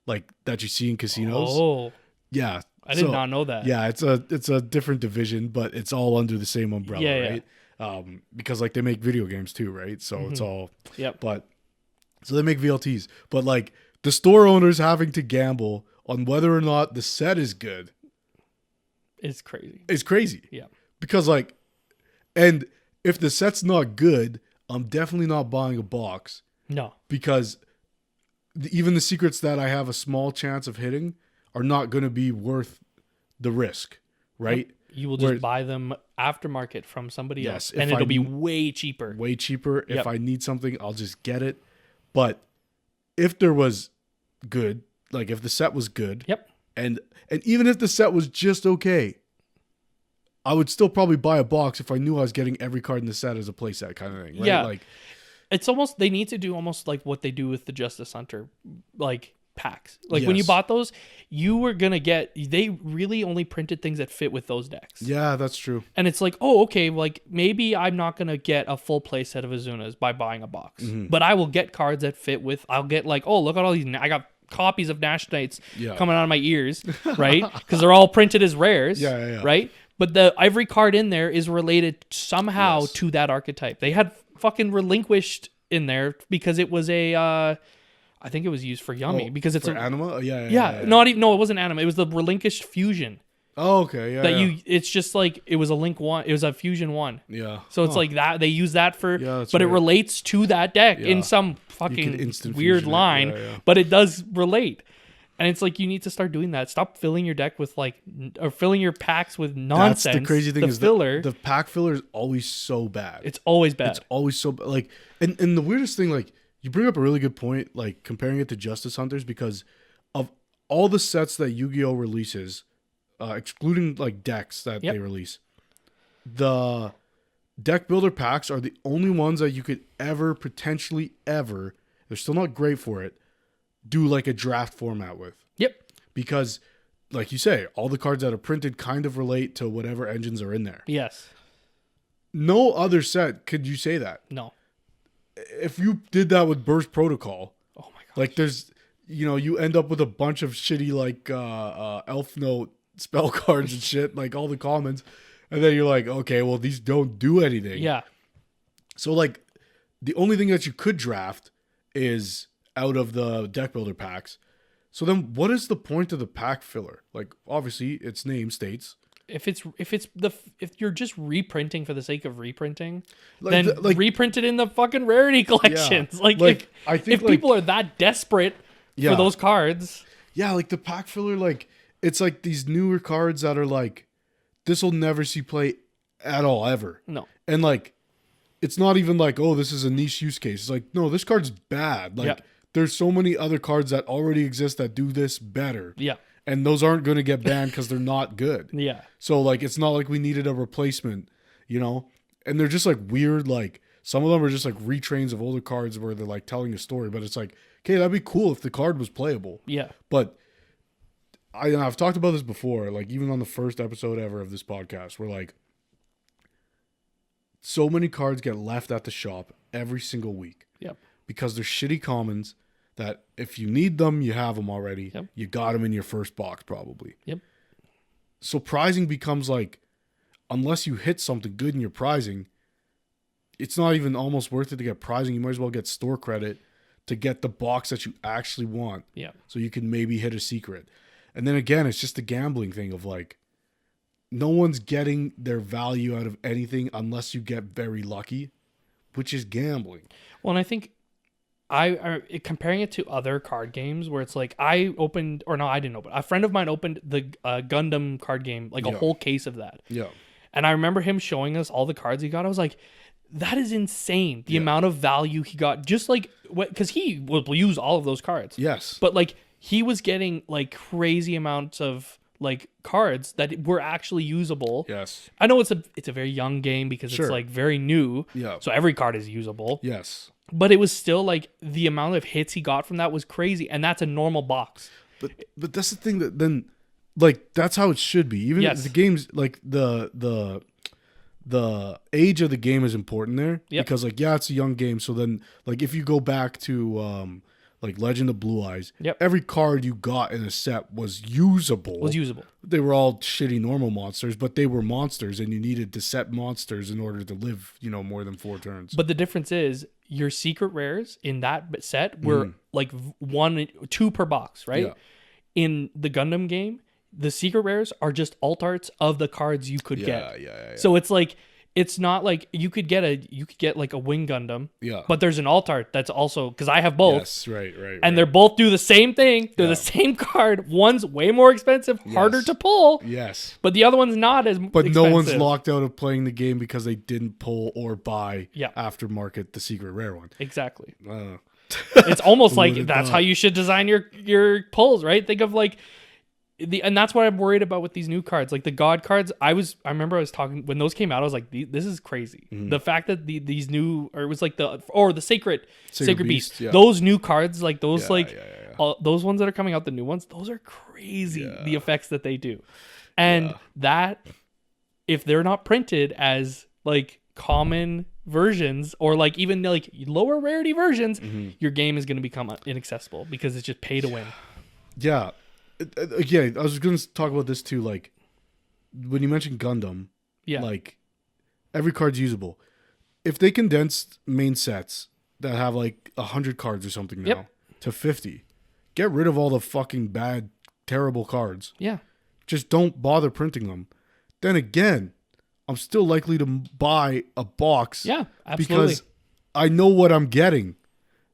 like that you see in casinos. Oh, yeah, I did not know that. Yeah, it's a different division, but it's all under the same umbrella, right? Because like they make video games too, right? So it's all But so they make VLTs, but like the store owners having to gamble on whether or not the set is good. It's crazy. It's crazy. Yeah, because like, and if the set's not good. I'm definitely not buying a box. No. Because even the secrets that I have a small chance of hitting are not going to be worth the risk, right? You will just buy them aftermarket from somebody else, and it'll be way cheaper. Way cheaper. If I need something, I'll just get it. But if there was good, like if the set was good, and even if the set was just okay, I would still probably buy a box if I knew I was getting every card in the set as a playset kind of thing. Right? Yeah. Like, it's almost, they need to do almost like what they do with the Justice Hunter, like packs. Like when you bought those, you were going to get, they really only printed things that fit with those decks. Yeah, that's true. And it's like, oh, okay, like maybe I'm not going to get a full play set of Azunas by buying a box, but I will get cards that fit with, I'll get like, oh, look at all these, I got copies of Nash Knights coming out of my ears, right? Because they're all printed as rares, right? But every card in there is related somehow to that archetype. They had fucking Relinquished in there because it was I think it was used for Yummy because it's for Anima. Not even. No, it wasn't Anima. It was the Relinquished Fusion. Oh, okay. Yeah. It's just like it was a Link 1. It was a Fusion 1. Yeah. So it's like that. They use that for, but it relates to that deck in some fucking weird line. But it does relate. And it's like you need to start doing that. Stop filling your deck with or filling your packs with nonsense. That's the crazy thing. The pack filler is always so bad. It's always bad. It's always so bad. Like, and the weirdest thing, like you bring up a really good point, like comparing it to Justice Hunters, because of all the sets that Yu-Gi-Oh releases, excluding like decks that they release, the deck builder packs are the only ones that you could ever potentially they're still not great for it. Do like a draft format with. Yep. Because, like you say, all the cards that are printed kind of relate to whatever engines are in there. Yes. No other set could you say that. No. if you did that with Burst Protocol, Oh my god. like there's, you end up with a bunch of shitty like Elf Note spell cards and shit, like all the commons, and then you're like, okay, well these don't do anything. Yeah. So like, the only thing that you could draft is out of the deck builder packs. So then, what is the point of the pack filler? Like, obviously, its name states. If you're just reprinting for the sake of reprinting, then reprint it in the fucking rarity collections. Yeah. If people are that desperate for those cards, yeah, like the pack filler, like it's like these newer cards that are like, this will never see play at all ever. No, and like, it's not even like, oh, this is a niche use case. It's like, no, this card's bad. Like, there's so many other cards that already exist that do this better. Yeah. And those aren't going to get banned because they're not good. Yeah. So, like, it's not like we needed a replacement, And they're just, like, weird, like, some of them are just, like, retrains of older cards where they're, like, telling a story. But it's like, okay, that'd be cool if the card was playable. Yeah. But I've talked about this before, like, even on the first episode ever of this podcast, where, like, so many cards get left at the shop every single week. Yep. Because they're shitty commons that if you need them, you have them already. Yep. You got them in your first box probably. Yep. So prizing becomes like, unless you hit something good in your prizing, it's not even almost worth it to get prizing. You might as well get store credit to get the box that you actually want. Yeah. So you can maybe hit a secret. And then again, it's just a gambling thing of like, no one's getting their value out of anything unless you get very lucky, which is gambling. Well, and I think comparing it to other card games where it's like I didn't open. A friend of mine opened the Gundam card game, like a whole case of that. Yeah. And I remember him showing us all the cards he got. I was like, that is insane. The amount of value he got, just like because he will use all of those cards. Yes. But like he was getting like crazy amounts of like cards that were actually usable. Yes. I know it's a very young game because it's like very new. Yeah. So every card is usable. Yes. But it was still like the amount of hits he got from that was crazy, and that's a normal box. But that's the thing that then, like, that's how it should be. Even the games, like the age of the game is important there because like it's a young game. So then like if you go back to like Legend of Blue Eyes, every card you got in a set was usable. They were all shitty normal monsters, but they were monsters, and you needed to set monsters in order to live, more than 4 turns. But the difference is your secret rares in that set were like 2 per box, right? Yeah. In the Gundam game, the secret rares are just alt arts of the cards you could get. Yeah. So it's like, it's not like you could get like a Wing Gundam, but there's an alt art that's also, because I have both. Yes, right. And they're both do the same thing. They're the same card. One's way more expensive, harder to pull. Yes. But the other one's not as expensive. No one's locked out of playing the game because they didn't pull or buy aftermarket the secret rare one. Exactly. It's almost like that's how you should design your pulls, right? Think of like, and that's what I'm worried about with these new cards, like the God cards. I remember I was talking when those came out. I was like, this is crazy. Mm-hmm. The fact that these new, or it was like the Sacred Beast. Yeah. Those new cards, like those, those ones that are coming out, the new ones, those are crazy. Yeah. The effects that they do, and that if they're not printed as like common versions or like even like lower rarity versions, your game is going to become inaccessible because it's just pay to win. Yeah. Yeah, I was going to talk about this too. Like, when you mentioned Gundam, like, every card's usable. If they condensed main sets that have like 100 cards or something now to 50, get rid of all the fucking bad, terrible cards. Yeah. Just don't bother printing them. Then again, I'm still likely to buy a box. Yeah, absolutely. Because I know what I'm getting.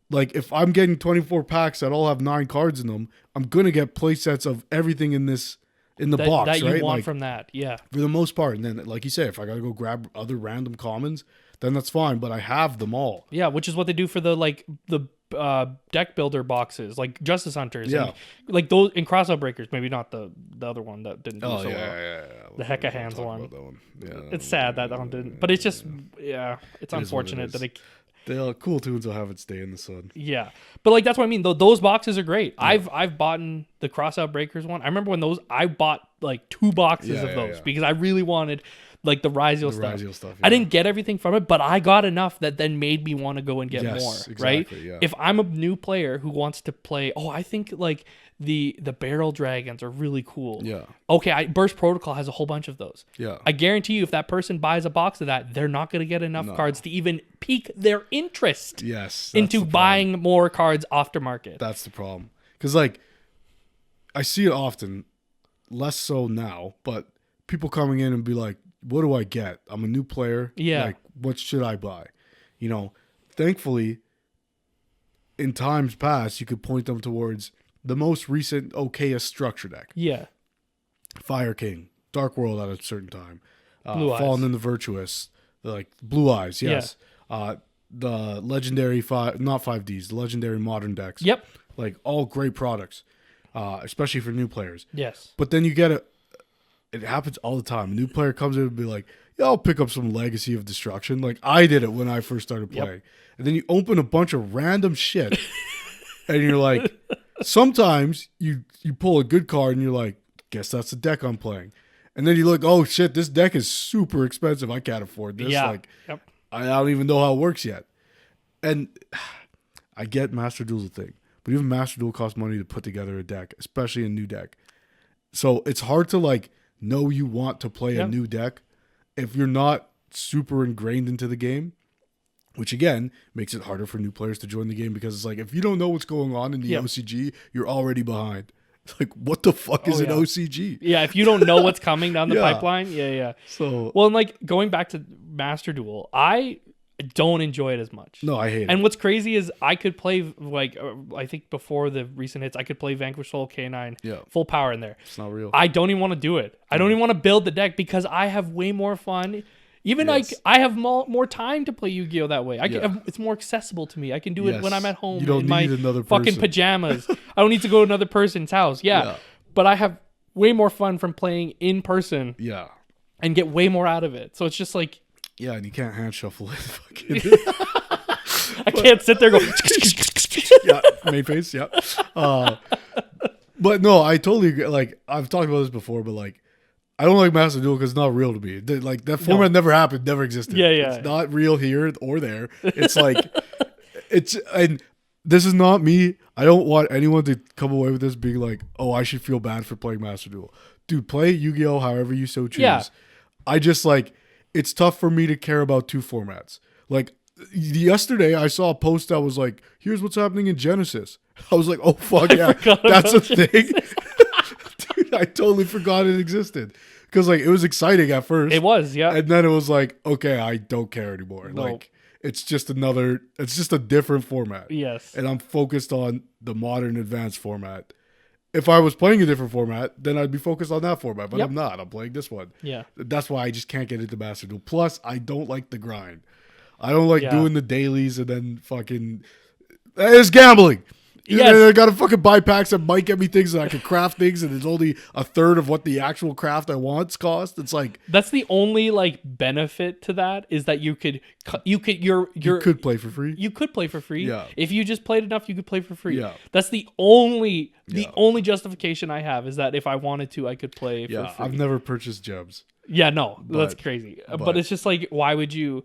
Like, if I'm getting 24 packs that all have 9 cards in them, I'm going to get play sets of everything in the box, that right? You want from that, yeah. For the most part. And then, like you say, if I got to go grab other random commons, then that's fine. But I have them all. Yeah, which is what they do for the deck builder boxes, like Justice Hunters. Yeah. And, like those in Crossout Breakers, maybe not the other one that didn't do so well. Yeah. The Hecka Hands one. Yeah, it's sad that one didn't. But it's just, it's unfortunate that it... The cool tunes will have it stay in the sun. Yeah, but like that's what I mean. Those boxes are great. Yeah. I've bought the Crossout Breakers one. I remember when I bought like 2 boxes of those because I really wanted like the Ryziel stuff. Ryziel stuff, I didn't get everything from it, but I got enough that then made me want to go and get more. Exactly, right? yeah. If I'm a new player who wants to play, I think like the barrel dragons are really cool. Yeah. Okay, Burst Protocol has a whole bunch of those. Yeah. I guarantee you, if that person buys a box of that, they're not going to get enough cards to even pique their interest. Yes. Into buying more cards aftermarket. That's the problem. Because like, I see it often, less so now, but people coming in and be like, "What do I get? I'm a new player. Yeah. Like, what should I buy?" You know, thankfully, in times past, you could point them towards the most recent okayest structure deck. Yeah. Fire King, Dark World at a certain time, Blue Eyes. Fallen in the Virtuous, like Blue Eyes, yes. The legendary not 5Ds, the legendary modern decks. Yep. Like all great products, especially for new players. Yes. But then you get it happens all the time. A new player comes in and be like, "Yeah, I'll pick up some Legacy of Destruction." Like I did it when I first started playing. Yep. And then you open a bunch of random shit and you're like, sometimes you pull a good card and you're like, "Guess that's the deck I'm playing." And then you look, "Oh shit, this deck is super expensive. I can't afford this." Yeah. Like Yep. I don't even know how it works yet. And I get Master Duel's a thing. But even Master Duel costs money to put together a deck, especially a new deck. So it's hard to like know you want to play a new deck if you're not super ingrained into the game, which again makes it harder for new players to join the game because it's like if you don't know what's going on in the OCG, you're already behind. It's like, what the fuck is an OCG? Yeah, if you don't know what's coming down the pipeline, yeah. So well, and like going back to Master Duel, I don't enjoy it as much. No, I hate it. And what's crazy is I could play like I think before the recent hits, I could play Vanquish Soul K9 full power in there. It's not real. I don't even want to do it. I don't even want to build the deck because I have way more fun. Even like I have more time to play Yu-Gi-Oh that way. It's more accessible to me. I can do it when I'm at home you don't in need my another fucking person. pajamas. I don't need to go to another person's house. Yeah. But I have way more fun from playing in person. Yeah. And get way more out of it. So it's just like yeah, and you can't hand shuffle it. Fucking I can't sit there and go yeah, main face, yeah. But no, I totally agree. Like I've talked about this before, but like I don't like Master Duel because it's not real to me. Like that format never happened, never existed. Yeah. It's not real here or there. It's like and this is not me. I don't want anyone to come away with this being like, "Oh, I should feel bad for playing Master Duel." Dude, play Yu-Gi-Oh however you so choose. Yeah. I just like it's tough for me to care about two formats. Like yesterday, I saw a post that was like, "Here's what's happening in Genesis." I was like, "Oh fuck yeah, that's a thing." Dude, I totally forgot it existed because like it was exciting at first. It was, yeah, and then it was like, okay, I don't care anymore. No. Like it's just a different format. Yes, and I'm focused on the modern advanced format. If I was playing a different format, then I'd be focused on that format, but I'm not. I'm playing this one. Yeah. That's why I just can't get into Master Duel. Plus, I don't like the grind. I don't like doing the dailies and then fucking... It's gambling. Yes. I got to fucking buy packs that might get me things that I can craft things and it's only a third of what the actual craft I want's cost. It's like... That's the only like benefit to that is that you could play for free. You could play for free. Yeah. If you just played enough, you could play for free. Yeah. That's the only justification I have is that if I wanted to, I could play for free. I've never purchased gems. Yeah, no, that's crazy. But it's just like, why would you...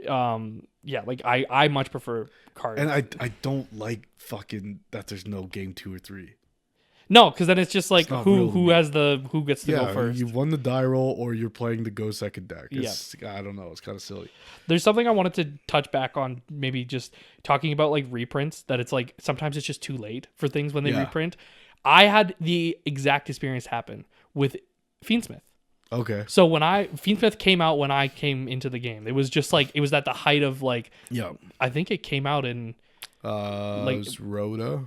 like I much prefer cards. And I don't like fucking that there's no game 2 or 3. No, because then it's just like who gets to go Yeah, first. you won the die roll or you're playing the go second deck. I don't know. It's kind of silly. There's something I wanted to touch back on, maybe just talking about like reprints, that it's like sometimes it's just too late for things when they reprint. I had the exact experience happen with Fiendsmith. Okay. So when Fiendsmith came out when I came into the game, it was just like, it was at the height of like, I think it came out in like, it was Rhoda.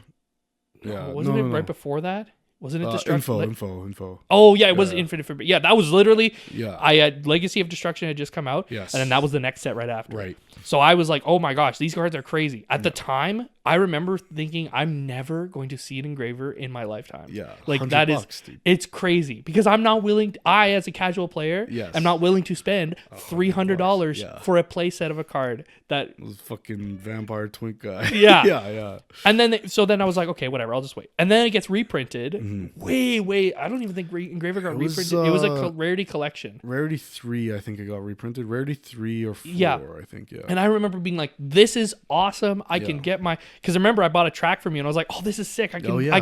Yeah. Wasn't it right before that? Wasn't it Destruction? Info. Oh yeah, it was Infinite. Yeah, that was literally. Yeah. I had Legacy of Destruction had just come out. Yes. And then that was the next set right after. Right. So I was like, oh my gosh, these cards are crazy. At the time, I remember thinking I'm never going to see an engraver in my lifetime. Yeah, like $100, that is, dude. it's crazy because I'm not willing. I, as a casual player, Yes. am not willing to spend $300 Yeah. for a play set of a card that. It was fucking vampire twink guy. Yeah. yeah. And then so then I was like, okay, whatever, I'll just wait. And then it gets reprinted. Mm-hmm. Way. I don't even think engraver got reprinted. It was a rarity collection. Rarity 3, I think it got reprinted. Rarity 3 or 4, Yeah. I think. Yeah. And I remember being like, this is awesome. I can get my, because remember I bought a track from you and I was like, oh, this is sick. I can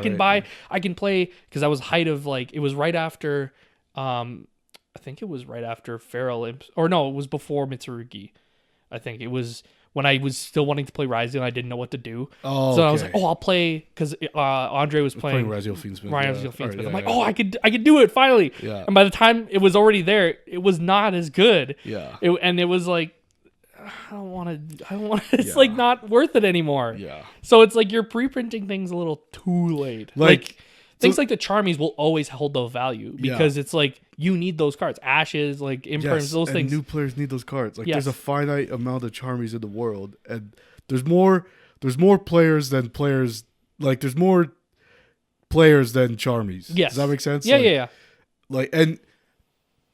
I can play, because I was height of like, it was right after, I think it was right after Feral Imps, or no, it was before Mitsurugi. I think it was when I was still wanting to play Ryzen and I didn't know what to do. Oh, so okay. I was like, oh, I'll play, because Andre was playing Razio Fiendsmith. I'm like, oh, I could do it finally. Yeah. And by the time it was already there, it was not as good. Yeah. And it was like, I don't want to. It's Yeah. like not worth it anymore. Yeah. So it's like you're pre-printing things a little too late. Like things like the Charmies will always hold the value because it's like you need those cards. Ashes, like Imperms, those and things. new players need those cards. Like Yes. there's a finite amount of Charmies in the world, and there's more players than players. Like there's more players than Charmies. Yes. Does that make sense? Yeah, like, yeah. Like, and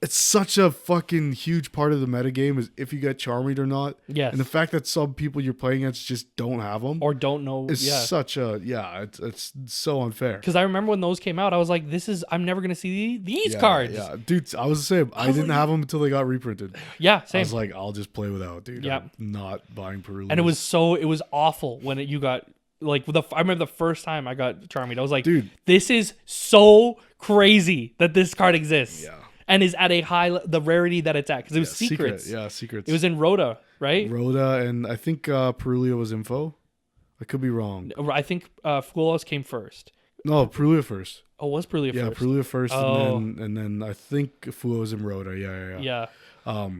it's such a fucking huge part of the metagame is if you get Charmied or not. Yes. And the fact that some people you're playing against just don't have them Or don't know. is Yeah. such a it's so unfair. Because I remember when those came out, I was like, I'm never going to see these cards. Yeah, dude, I was the same. I didn't have them until they got reprinted. Yeah, I same. was like, I'll just play without, dude. Yeah. I'm not buying Perulians. And it was awful when you got, like, I remember the first time I got Charmied, I was like, Dude. this is so crazy that this card exists. Yeah. And is at the rarity that it's at. Because it was secrets. Secrets. It was in Rhoda, right? Rhoda, and I think Perulia was info. I could be wrong. I think Fuelos came first. No, Perulia first. Oh, was Perulia Yeah, first? Perulia first, Oh. and then I think Fuo was in Rhoda. Yeah. Yeah.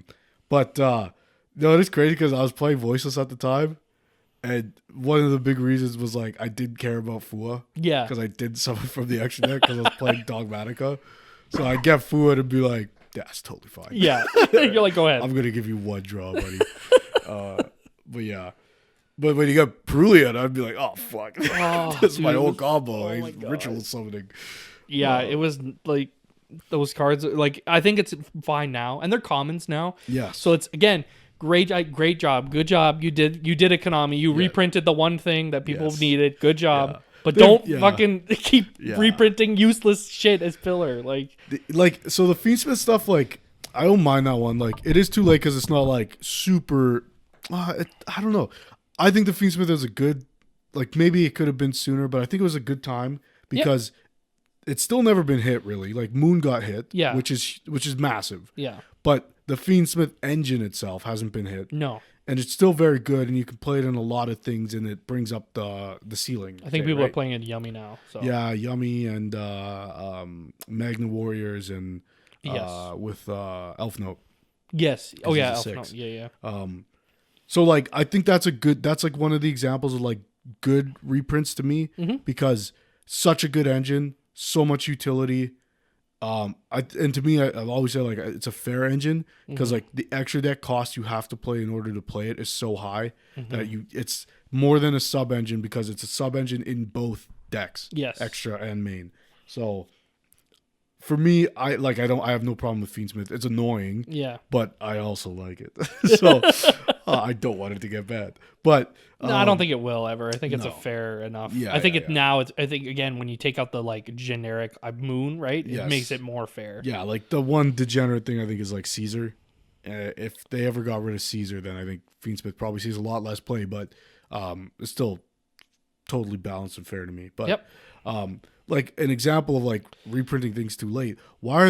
But no, it is crazy because I was playing voiceless at the time, and one of the big reasons was like I didn't care about Fua Yeah. because I did something from the extra deck because I was playing Dogmatica. So I get Fua to be like, that's totally fine. Yeah. You're like, go ahead. I'm gonna give you one draw, buddy. But yeah. But when you got Perulian, I'd be like, oh fuck. Oh, This is my dude. whole combo. Oh my Like, God. ritual summoning. Yeah, it was like those cards. Like, I think it's fine now, and they're commons now. Yes. So it's again great job, good job. You did a Konami. You reprinted the one thing that people Yes. needed. Good job. Yeah. But They've- don't yeah. fucking keep Yeah. reprinting useless shit as filler. Like, So the Fiendsmith stuff, like, I don't mind that one. Like, it is too late because it's not like super. I don't know. I think the Fiendsmith is a good. Like, maybe it could have been sooner, but I think it was a good time because it's still never been hit really. Like Moon got hit, Yeah. which is massive. yeah, But the Fiendsmith engine itself hasn't been hit, no. and it's still very good. And you can play it in a lot of things, and it brings up the ceiling. I think people are playing it yummy now. So Yeah, Yummy and Magna Warriors and Yes. with Elf Note. Yes. Oh yeah. he's a Elf 6. Note. Yeah. So like I think that's like one of the examples of like good reprints to me because such a good engine, so much utility. And to me, I've always said like it's a fair engine because like the extra deck cost you have to play in order to play it is so high that it's more than a sub engine because it's a sub engine in both decks. Yes. Extra and main. So for me, I have no problem with Fiendsmith. It's annoying. Yeah. But I also like it. So I don't want it to get bad. But No, I don't think it will ever. I think it's a no. fair enough. Yeah, I think yeah, now it's. I think again when you take out the like generic Moon, right? It Yes. makes it more fair. yeah, like the one degenerate thing I think is like Caesar. If they ever got rid of Caesar, then I think Fiendsmith probably sees a lot less play, but it's still totally balanced and fair to me. But Yep. like an example of like reprinting things too late. Why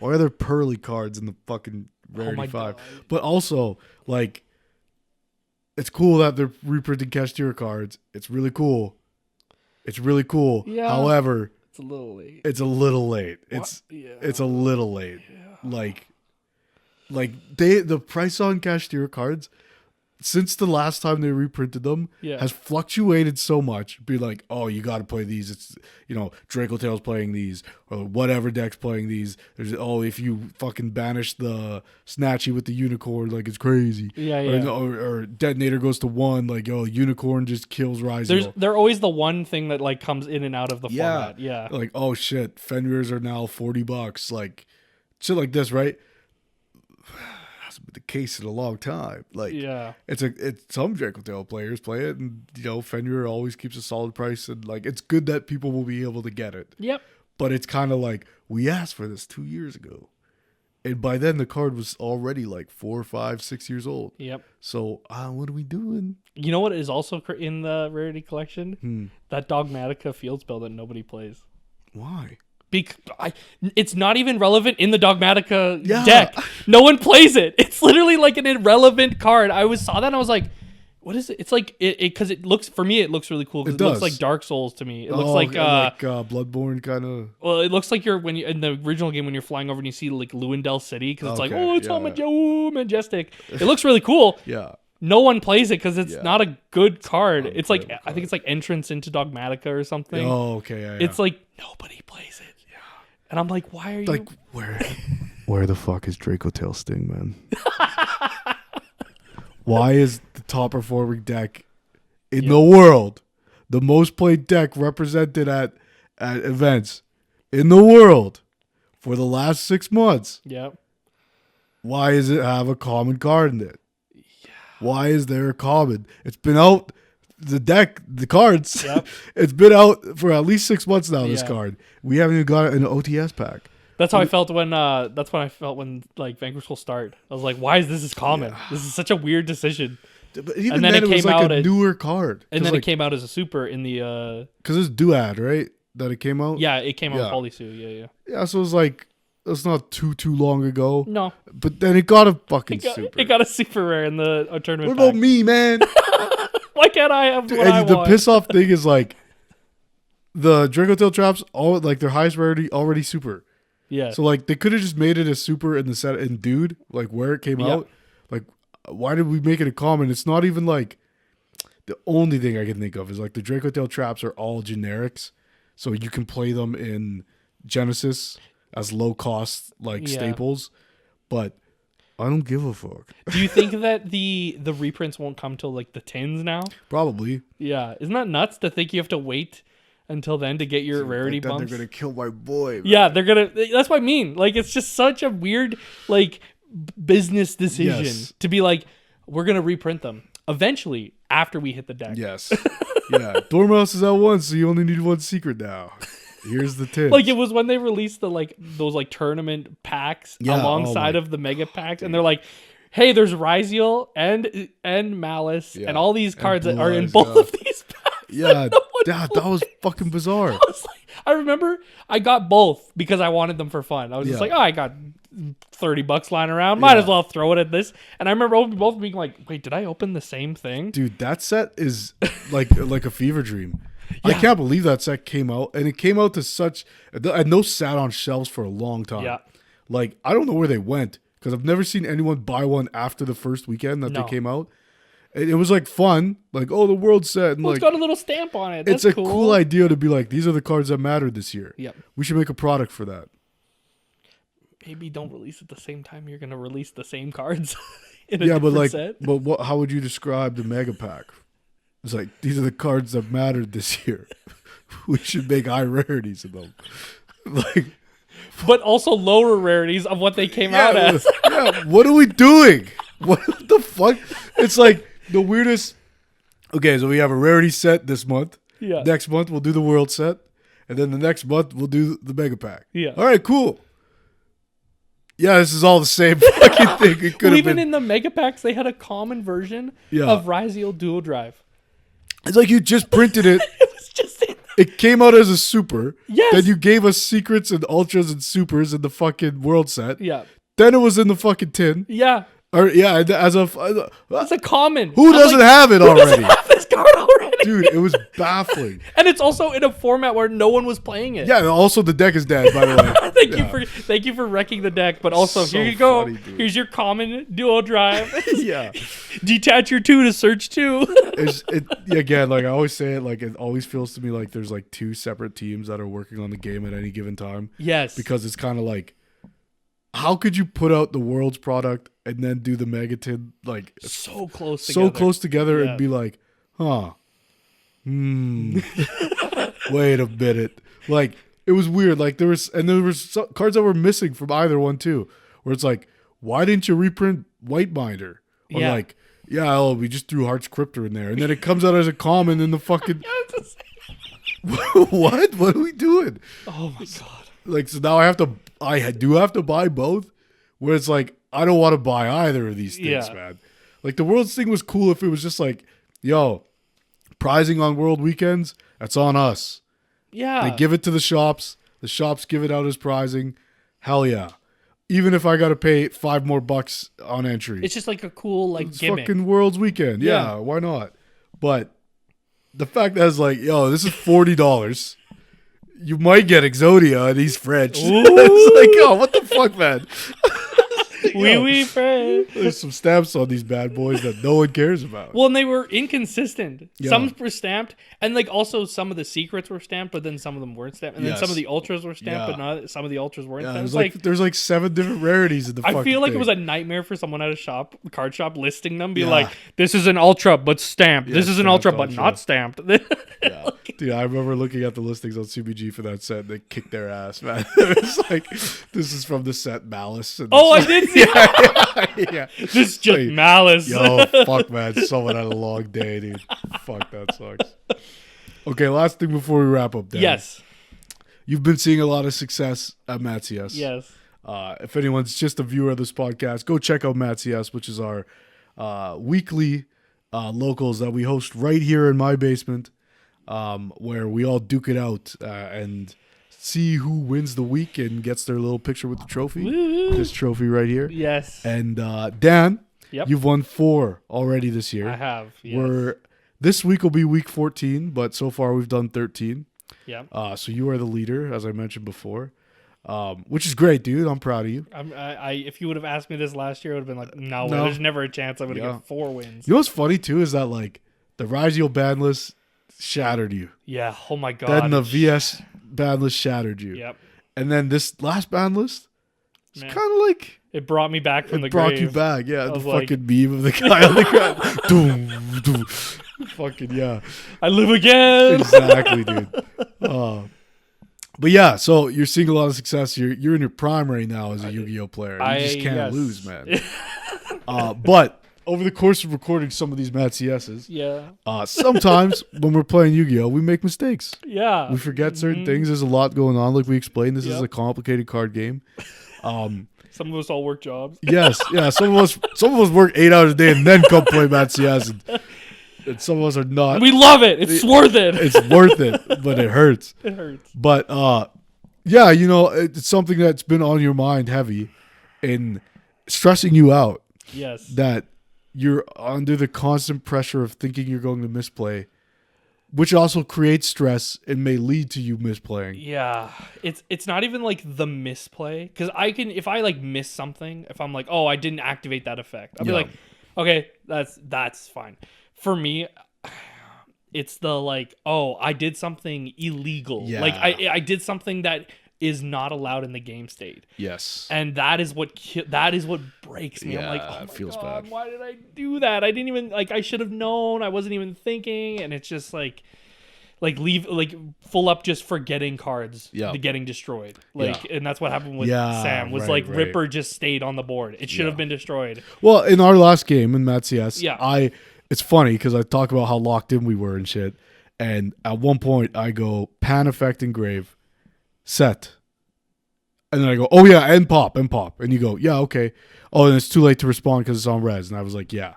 are there pearly cards in the fucking Rarity my 5? God. But also, like, it's cool that they're reprinting Cashier cards. It's really cool. Yeah. However, It's a little late. it's a little late. It's a little late. Like the price on Cashier cards since the last time they reprinted them, Yeah. has fluctuated so much. Be like, oh, you got to play these. It's, Draco Tail's playing these, or whatever deck's playing these. There's, if you fucking banish the Snatchy with the Unicorn, like it's crazy. Yeah, yeah. Or Detonator goes to 1, like, Unicorn just kills Ryzel. They're always the one thing that like comes in and out of the format. Yeah. Like, oh shit, Fenrir's are now $40. Like, shit like this, right? Hasn't been the case in a long time. Like, yeah, it's some Draco Tail players play it, and Fenrir always keeps a solid price, and like it's good that people will be able to get it. Yep. But it's kind of like we asked for this 2 years ago, and by then the card was already like 4, 5, 6 years old. Yep. So what are we doing? You know what is also in the rarity collection? That Dogmatica field spell that nobody plays. Why? It's not even relevant in the Dogmatica deck. No one plays it. It's literally like an irrelevant card. Saw that and I was like, what is it? It's like because it looks, for me, it looks really cool because it looks like Dark Souls to me. It looks like Bloodborne kind of. Well, it looks like when you in the original game when you're flying over and you see like Lewandale City because it's like, oh, it's all majestic. It looks really cool. Yeah. No one plays it because it's not a good card. It's like I think it's like entrance into Dogmatica or something. Oh, okay. Yeah. It's like nobody plays it. Yeah. And I'm like, why are you like where the fuck is Draco Tail Sting, man? Why is the top performing deck in the world, the most played deck represented at events in the world for the last 6 months? Yeah. Why does it have a common card in it? Why is there a common? It's been out, the cards. Yep. It's been out for at least 6 months now, this card. We haven't even got it in an OTS pack. That's how I felt when like Vanquish will start. I was like, why is this common? Yeah. This is such a weird decision. But even then it was like a newer card. And then it came out as a super in the because it's Duad, right? That it came out? Yeah, it came out with Holy Sue, yeah. Yeah, so it was like it's not too long ago. No. But then it got a fucking super. It got a super rare in the tournament. What about me, man? Why can't I have what I want? The piss off thing is like the Draco Tail traps, all like their highest rarity already super. Yeah. So like they could have just made it a super in the set in Dude, like where it came out. Like why did we make it a common? It's not even like the only thing I can think of is like the Draco Tail traps are all generics. So you can play them in Genesis as low cost staples. But I don't give a fuck. Do you think that the reprints won't come till like the tins now? Probably. Yeah. Isn't that nuts to think you have to wait until then to get your rarity bumps? They're gonna kill my boy, man. Yeah, they're gonna. That's what I mean. Like, it's just such a weird business decision to be like, we're gonna reprint them eventually after we hit the deck. Yes. Yeah. Dormouse is out once, so you only need one secret now. Here's the tip. Like it was when they released the those tournament packs alongside of the mega packs, and they're like, hey, there's Ryzel and Malice and all these cards that are in both of these packs. Yeah, that was fucking bizarre. I remember I got both because I wanted them for fun. I was just like, oh, I got $30 lying around. Might as well throw it at this. And I remember both being like, wait, did I open the same thing? Dude, that set is like a fever dream. Yeah. I can't believe that set came out. And it came out to such... And those sat on shelves for a long time. Yeah. Like, I don't know where they went because I've never seen anyone buy one after the first weekend that they came out. It was fun, oh, the world set, and it's got a little stamp on it. That's it's a cool idea to be like, these are the cards that mattered this year. Yep. We should make a product for that. Maybe don't release at the same time you're gonna release the same cards in a different set. But how would you describe the mega pack? It's like these are the cards that mattered this year. We should make high rarities of them, but also lower rarities of what they came out as. Yeah, what are we doing? What the fuck? It's like the weirdest. Okay, so we have a rarity set this month. Yeah. Next month we'll do the world set, and then the next month we'll do the mega pack. Yeah. All right, cool. Yeah, this is all the same fucking thing. It could have even been. In the mega packs, they had a common version of Ryzel Dual Drive. It's like you just printed it. It was just in. It came out as a super. Yes. Then you gave us secrets and ultras and supers in the fucking world set. Yeah. Then it was in the fucking tin. Yeah. Or as a it's a common. Who doesn't have it already? this card already. Dude, it was baffling. And it's also in a format where no one was playing it. Yeah, and also the deck is dead, by the way. Thank you for wrecking the deck, but also So here you go. funny, dude. Here's your common duo drive. Yeah. Detach your 2 to search 2. Again, like I always say it, like it always feels to me like there's like 2 separate teams that are working on the game at any given time. Yes. Because it's kind of like, how could you put out the world's product and then do the Megaton like so close together Yeah. and be like, huh. Wait a minute. Like it was weird. Like there was cards that were missing from either one too. Where it's like, why didn't you reprint White Binder? Or like, we just threw Heart's Cryptor in there, and then it comes out as a common in the fucking. What? What are we doing? Oh my god! Like so now I do have to buy both. Where it's like I don't want to buy either of these things, man. Like the Worlds thing was cool if it was just like, yo, prizing on World weekends, that's on us. Yeah. They give it to the shops give it out as prizing. Hell yeah. Even if I got to pay $5 more on entry. It's just like a cool it's gimmick. Fucking Worlds weekend. Yeah, why not? But the fact that it's like, yo, this is $40. You might get Exodia and he's French. It's like, yo, what the fuck, man? Oui, Fred. There's some stamps on these bad boys that no one cares about. Well, and they were inconsistent. Yeah. Some were stamped, and like also some of the secrets were stamped, but then some of them weren't stamped, and then some of the ultras were stamped, but not some of the ultras weren't stamped. There's like 7 different rarities in the fucking I feel like thing. it was a nightmare for someone at a card shop listing them, be like, "This is an ultra, but stamped. This is an ultra, but not stamped." Yeah. Dude, I remember looking at the listings on CBG for that set. They kicked their ass, man. It's like, this is from the set Malice. And I did see yeah. This is just Malice. Yo, fuck, man. Someone had a long day, dude. Fuck, that sucks. Okay, last thing before we wrap up, Dan. Yes. You've been seeing a lot of success at MattCS. Yes. If anyone's just a viewer of this podcast, go check out MattCS, which is our weekly locals that we host right here in my basement, where we all duke it out and see who wins the week and gets their little picture with the trophy. Woo-hoo. This trophy right here. Yes. And Dan, Yep. you've won 4 already this year. I have. Yes. This week will be week 14, but so far we've done 13. Yeah. So you are the leader, as I mentioned before, which is great, dude. I'm proud of you. If you would have asked me this last year, I would have been like, no, there's never a chance I'm going to get 4 wins. You know what's funny, too, is that, like, the Rizio ban list shattered you. Yeah. Oh, my God. Then the VS ban list shattered you. Yep. And then this last ban list, it's kind of like... It brought me back from the grave. It brought you back, yeah. The fucking meme of the guy on the ground. Doom, doom. Fucking, yeah. I live again. Exactly, dude. But yeah, so you're seeing a lot of success. You're in your prime right now as a Yu-Gi-Oh player. You just can't lose, man. But over the course of recording some of these MattCSs, sometimes when we're playing Yu-Gi-Oh, we make mistakes. Yeah. We forget certain things. There's a lot going on. Like we explained, this is a complicated card game. Some of us all work jobs. Yes, yeah. Some of us work 8 hours a day and then come play MattCS, and some of us are not. We love it. It's worth it. It's worth it, but it hurts. It hurts. But yeah, it's something that's been on your mind heavy, and stressing you out. Yes. That you're under the constant pressure of thinking you're going to misplay, which also creates stress and may lead to you misplaying. Yeah, it's not even like the misplay, because if I like miss something, if I'm like, oh, I didn't activate that effect, I'll be like, okay, that's fine. For me, it's the like, oh, I did something illegal. Yeah. Like I did something that is not allowed in the game state. Yes. And that is what breaks me. I'm like, oh my feels God, bad. why did I do that? I didn't even I should have known. I wasn't even thinking, and it's just like full up just forgetting cards getting destroyed. And that's what happened with Sam. Was right. Ripper just stayed on the board. It should have been destroyed. Well, in our last game in MattCS, it's funny because I talk about how locked in we were and shit. And at one point I go pan effect engrave, set. And then I go, oh yeah, and pop. And you go, yeah, okay. Oh, and it's too late to respond because it's on res. And I was like, yeah.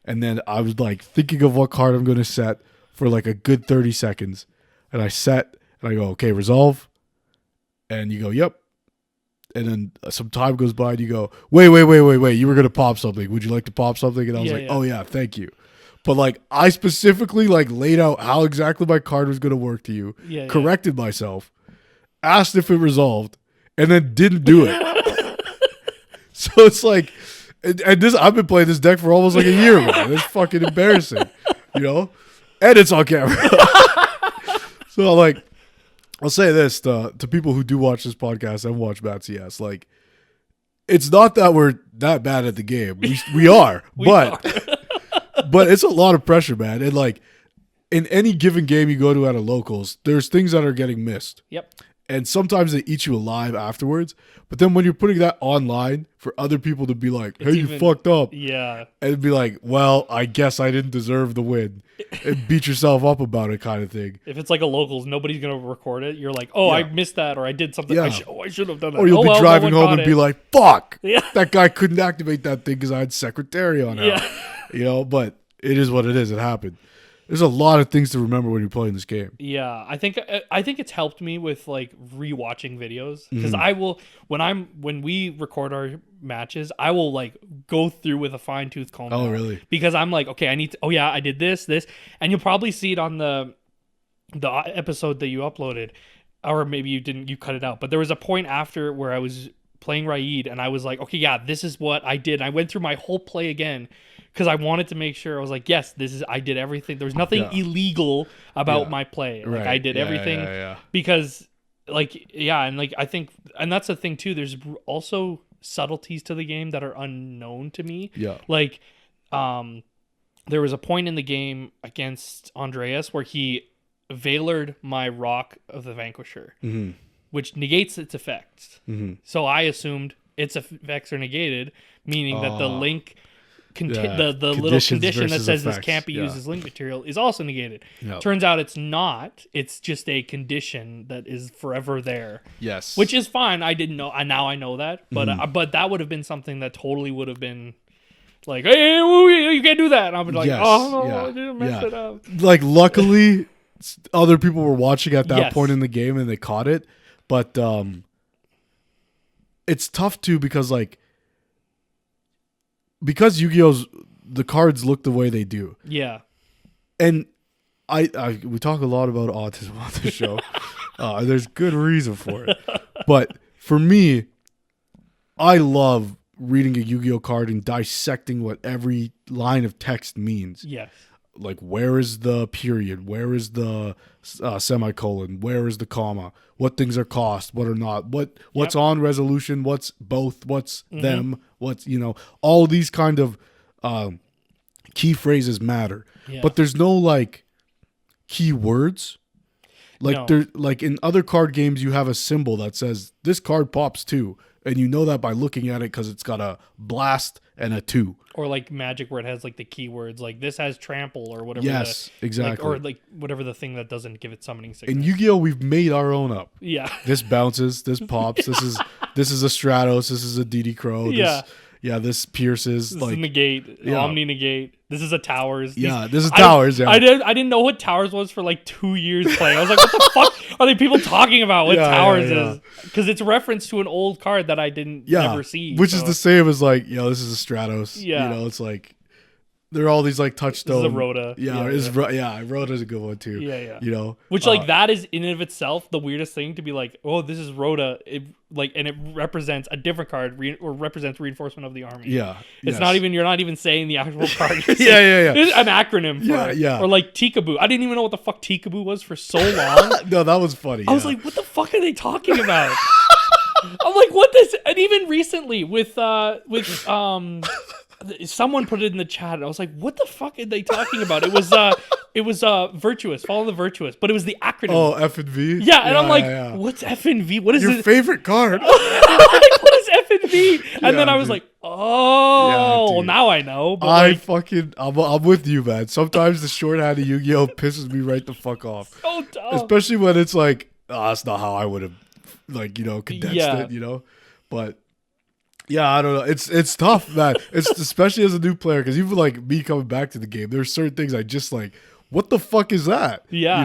And then I was like thinking of what card I'm going to set for like a good 30 seconds. And I set and I go, okay, resolve. And you go, yep. And then some time goes by and you go, wait. You were going to pop something. Would you like to pop something? And I was oh yeah, thank you. But like I specifically like laid out how exactly my card was going to work to you, corrected myself, asked if it resolved, and then didn't do it. So it's like, and this I've been playing this deck for almost like a year, man. It's fucking embarrassing, you know, and it's on camera. So like, I'll say this to people who do watch this podcast and watch MattCS, like, it's not that we're that bad at the game. We are, but it's a lot of pressure, man. And like in any given game you go to at a locals, there's things that are getting missed. Yep. And sometimes they eat you alive afterwards. But then when you're putting that online for other people to be like, hey, you fucked up. Yeah. And be like, well, I guess I didn't deserve the win. And beat yourself up about it kind of thing. If it's like a locals, nobody's going to record it. You're like, oh, I missed that, or I did something. Yeah. I should have done that. Or you'll be driving home and be like, fuck, yeah. that guy couldn't activate that thing because I had secretary on out. Yeah. You know, but it is what it is. It happened. There's a lot of things to remember when you're playing this game. Yeah, I think it's helped me with like rewatching videos because I will when we record our matches, I will like go through with a fine tooth comb. Oh, really? Because I'm like, okay, I need to. Oh yeah, I did this, and you'll probably see it on the episode that you uploaded, or maybe you didn't. You cut it out, but there was a point after where I was playing Raid, and I was like, okay, yeah, this is what I did. And I went through my whole play again. Because I wanted to make sure I was like, yes, I did everything. There was nothing illegal about my play. Like I did everything because like, and like, I think, and that's the thing too. There's also subtleties to the game that are unknown to me. Yeah. Like, there was a point in the game against Andreas where he veilered my Rock of the Vanquisher, which negates its effects. So I assumed its effects are negated, meaning that the link... the little condition that says this can't be used as link material is also negated. Yep. Turns out it's not. It's just a condition that is forever there. Yes. Which is fine. I didn't know. Now I know that. But but that would have been something that totally would have been like, hey, you can't do that. And I would be like, oh, no, I didn't mess it up. Like, luckily, other people were watching at that point in the game and they caught it. But it's tough too because like, because Yu-Gi-Oh's the cards look the way they do. Yeah. And we talk a lot about autism on this show. There's good reason for it. But for me, I love reading a Yu-Gi-Oh card and dissecting what every line of text means. Yes. Like, where is the period? Where is the semicolon? Where is the comma? What things are cost? What are not? What's on resolution? What's both? What's them? What's, all these kind of key phrases matter. Yeah. But there's no like key words. Like there, like in other card games, you have a symbol that says this card pops 2. And you know that by looking at it because it's got a blast and a 2. Or like Magic where it has like the keywords, like this has trample or whatever. Yes, exactly. Or like whatever the thing that doesn't give it summoning sickness. In Yu-Gi-Oh, we've made our own up. Yeah. This bounces, this pops, this is a Stratos, this is a DD Crow. This pierces. This is negate, Omni negate. This is a towers. This is towers. I didn't know what towers was for like 2 years playing. I was like, what the fuck are they people talking about? What towers is? Because it's a reference to an old card that I didn't ever see. Which is the same as like, this is a Stratos. Yeah. It's like there are all these like touchstone. This is a Rhoda. Rhoda's a good one too. Yeah. Which like that is in and of itself the weirdest thing to be like, oh, this is Rhoda. And it represents a different card or represents reinforcement of the army. Yeah. It's not even, you're not even saying the actual card. It's an acronym for it. Or like Tikaboo. I didn't even know what the fuck Tikaboo was for so long. No, that was funny. I was like, what the fuck are they talking about? I'm like, what this? And even recently with someone put it in the chat and I was like, what the fuck are they talking about? It was Virtuous, Follow the Virtuous, but it was the acronym. Oh, F and V? Yeah, and I'm like, what's F and V? What is your favorite card? Like, what is F and V? And then I was like, oh, now I know. But I'm with you, man. Sometimes the shorthand of Yu-Gi-Oh pisses me right the fuck off. So dumb. Especially when it's like, that's not how I would have condensed it, But yeah, I don't know. It's tough, man. It's especially as a new player, because even like me coming back to the game, there's certain things I just like, what the fuck is that? Yeah.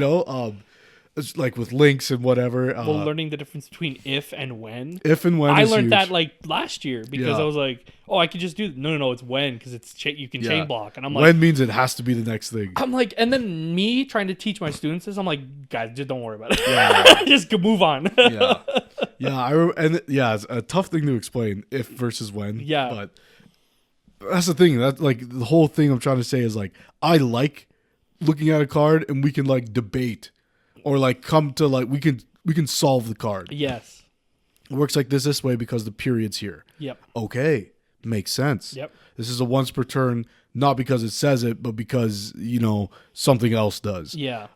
It's like with links and whatever. Well, learning the difference between if and when. If and when I is learned huge. that like last year because Yeah. I was like, oh, I could just do no, it's when because it's you can chain block, and I'm like, when means it has to be the next thing. I'm like, and then me trying to teach my students this, I'm like, guys, just don't worry about it. Yeah. Just move on. Yeah, it's a tough thing to explain if versus when. Yeah. But that's the thing. That like the whole thing I'm trying to say is like I like looking at a card and we can like debate or like come to like we can solve the card. Yes. It works like this way because the period's here. Yep. Okay, makes sense. Yep. This is a once per turn, not because it says it, but because something else does. Yeah.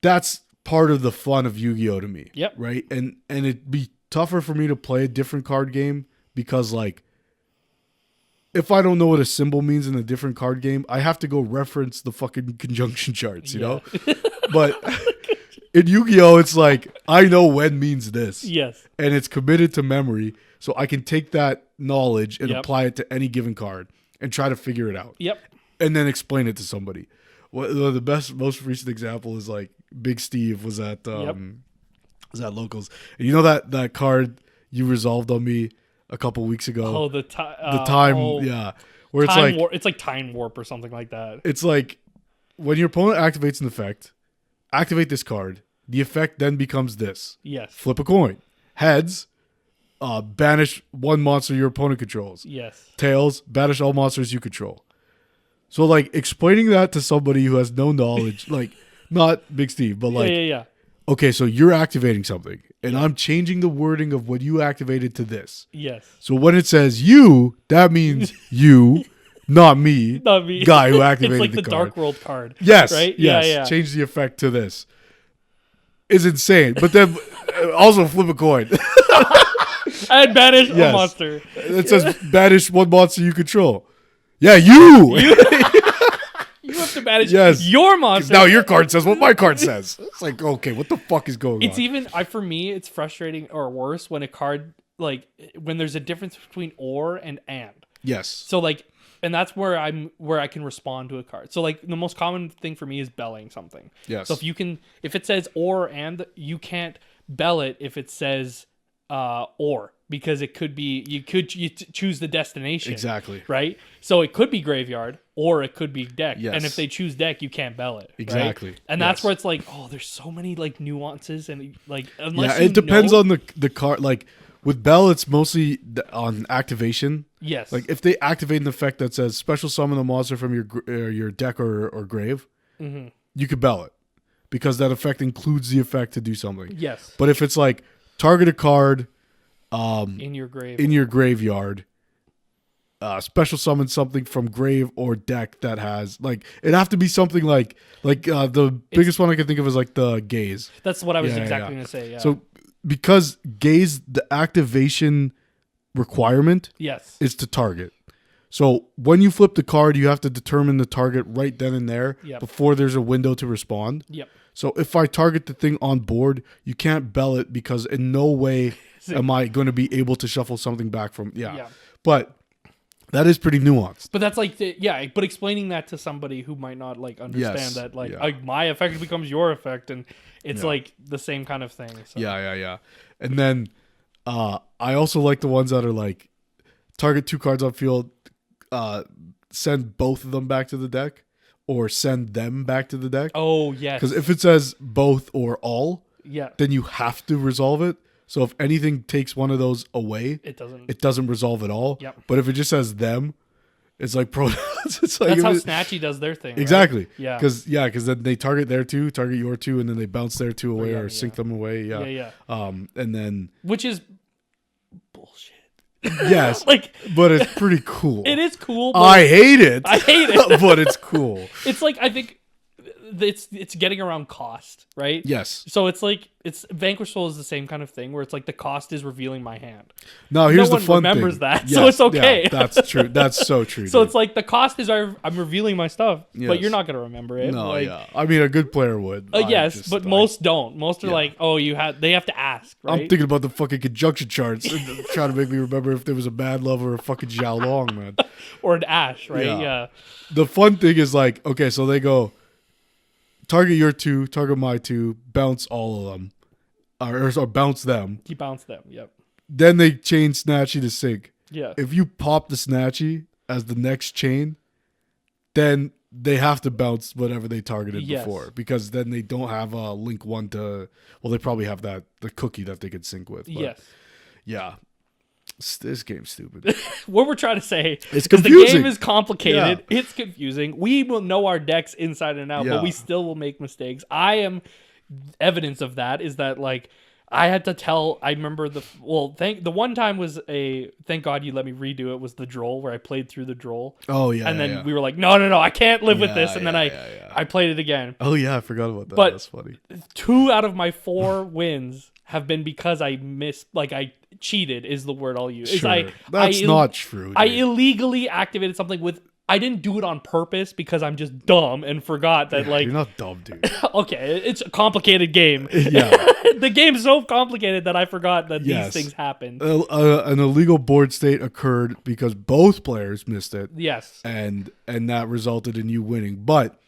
That's part of the fun of Yu-Gi-Oh to me. Yep. Right? And it'd be tougher for me to play a different card game because like if I don't know what a symbol means in a different card game, I have to go reference the fucking conjunction charts, you know? But in Yu-Gi-Oh, it's like, I know when means this. Yes. And it's committed to memory, so I can take that knowledge and Yep. apply it to any given card and try to figure it out. Yep. And then explain it to somebody. The most recent example is like Big Steve was at Locals. And you know that card you resolved on me a couple weeks ago? Oh, the time, yeah. Where it's like it's like time warp or something like that. it's like when your opponent activates an effect, activate this card. The effect then becomes this. Yes. Flip a coin. Heads, banish one monster your opponent controls. Yes. Tails, banish all monsters you control. So like explaining that to somebody who has no knowledge, like not Big Steve, but like Yeah. okay, so you're activating something, and I'm changing the wording of what you activated to this. Yes. So when it says you, that means you, not me, Not me. guy who activated It's like the card. Dark World card. Yes, Right? yes. Yeah. Change the effect to this. Is insane, but then also flip a coin. And banish a Yes. monster. It says banish one monster you control. Yeah, you. You have to banish Yes. your monster. Now your card says what my card says. It's like, okay, what the fuck is going It's on? even for me, it's frustrating or worse when a card like when there's a difference between or and. Yes. So like, and that's where I can respond to a card. So like the most common thing for me is belling something. Yes. So if it says or and, you can't bell it if it says or, because it could be you choose the destination. Exactly. Right. So it could be graveyard or it could be deck. Yes. And if they choose deck, you can't bell it. Exactly. Right? And that's Yes. where it's like, oh, there's so many like nuances and like unless Yeah, it depends on the card. Like with Bell, it's mostly on activation. Yes. Like if they activate an effect that says special summon a monster from your deck or grave, you could Bell it because that effect includes the effect to do something. Yes. But if it's like target a card in your grave. in your graveyard, special summon something from grave or deck that has like it'd have to be something like the biggest one I can think of is like the gaze. That's what I was Yeah, exactly yeah. going to say. Yeah. So because gaze, the activation requirement yes. is to target. So when you flip the card, you have to determine the target right then and there Yep. before there's a window to respond. Yep. So if I target the thing on board, you can't bell it because in no way am I going to be able to shuffle something back from Yeah. But that is pretty nuanced. But that's like but explaining that to somebody who might not like understand Yes. that like Yeah. my effect becomes your effect and it's Yeah. like the same kind of thing. So. Yeah. And then I also like the ones that are like target 2 cards on field, send both of them back to the deck, or send them back to the deck. Oh yes. Because if it says both or all, yeah, then you have to resolve it. So if anything takes one of those away, it doesn't. it doesn't resolve at all. Yep. But if it just says them, it's like it's like That's how Snatchy does their thing. Right? exactly. Yeah. Because then they target their 2, target your 2, and then they bounce their 2 away or sync them away. Yeah. Yeah. And then Which is bullshit. yes, Like but it's pretty cool. it is cool. But I hate it. I hate it. But it's cool. It's like I think it's getting around cost, right? Yes. So it's like Vanquish Soul is the same kind of thing where it's like the cost is revealing my hand. No, here's No the one fun remembers thing. that, so it's okay. Yeah, that's true. That's so true. So dude. it's like the cost is I'm revealing my stuff, but Yes. you're not gonna remember it. no, like, yeah. I mean, a good player would. yes, but most don't. Most are Yeah. like, oh, they have to ask, right? I'm thinking about the fucking conjunction charts and trying to make me remember if there was a Mad Love or a fucking Xiao Long, man. Or an Ash, right? Yeah. Yeah. The fun thing is like, okay, so they go target your 2, target my 2, bounce all of them, or bounce them. You bounce them. Yep. Then they chain Snatchy to sync. Yeah. If you pop the Snatchy as the next chain, then they have to bounce whatever they targeted before, because then they don't have a link 1 to. Well, they probably have the cookie that they could sync with. But yes. Yeah. This game's stupid. What we're trying to say it's is confusing. the game is complicated. Yeah. It's confusing. We will know our decks inside and out, but we still will make mistakes. I am evidence of that. Is that like I had to tell. I remember the one time was thank God you let me redo it. Was the droll where I played through the droll. Oh yeah. And then we were like, no, I can't live with this. And then I played it again. Oh yeah, I forgot about that. But that's funny. 2 out of my 4 wins have been because I missed. Like I cheated is the word I'll use. Sure. That's not true. Dude. I illegally activated something with. I didn't do it on purpose because I'm just dumb and forgot that like you're not dumb, dude. Okay, it's a complicated game. Yeah, the game's so complicated that I forgot that these things happened. An illegal board state occurred because both players missed it. Yes, and that resulted in you winning. But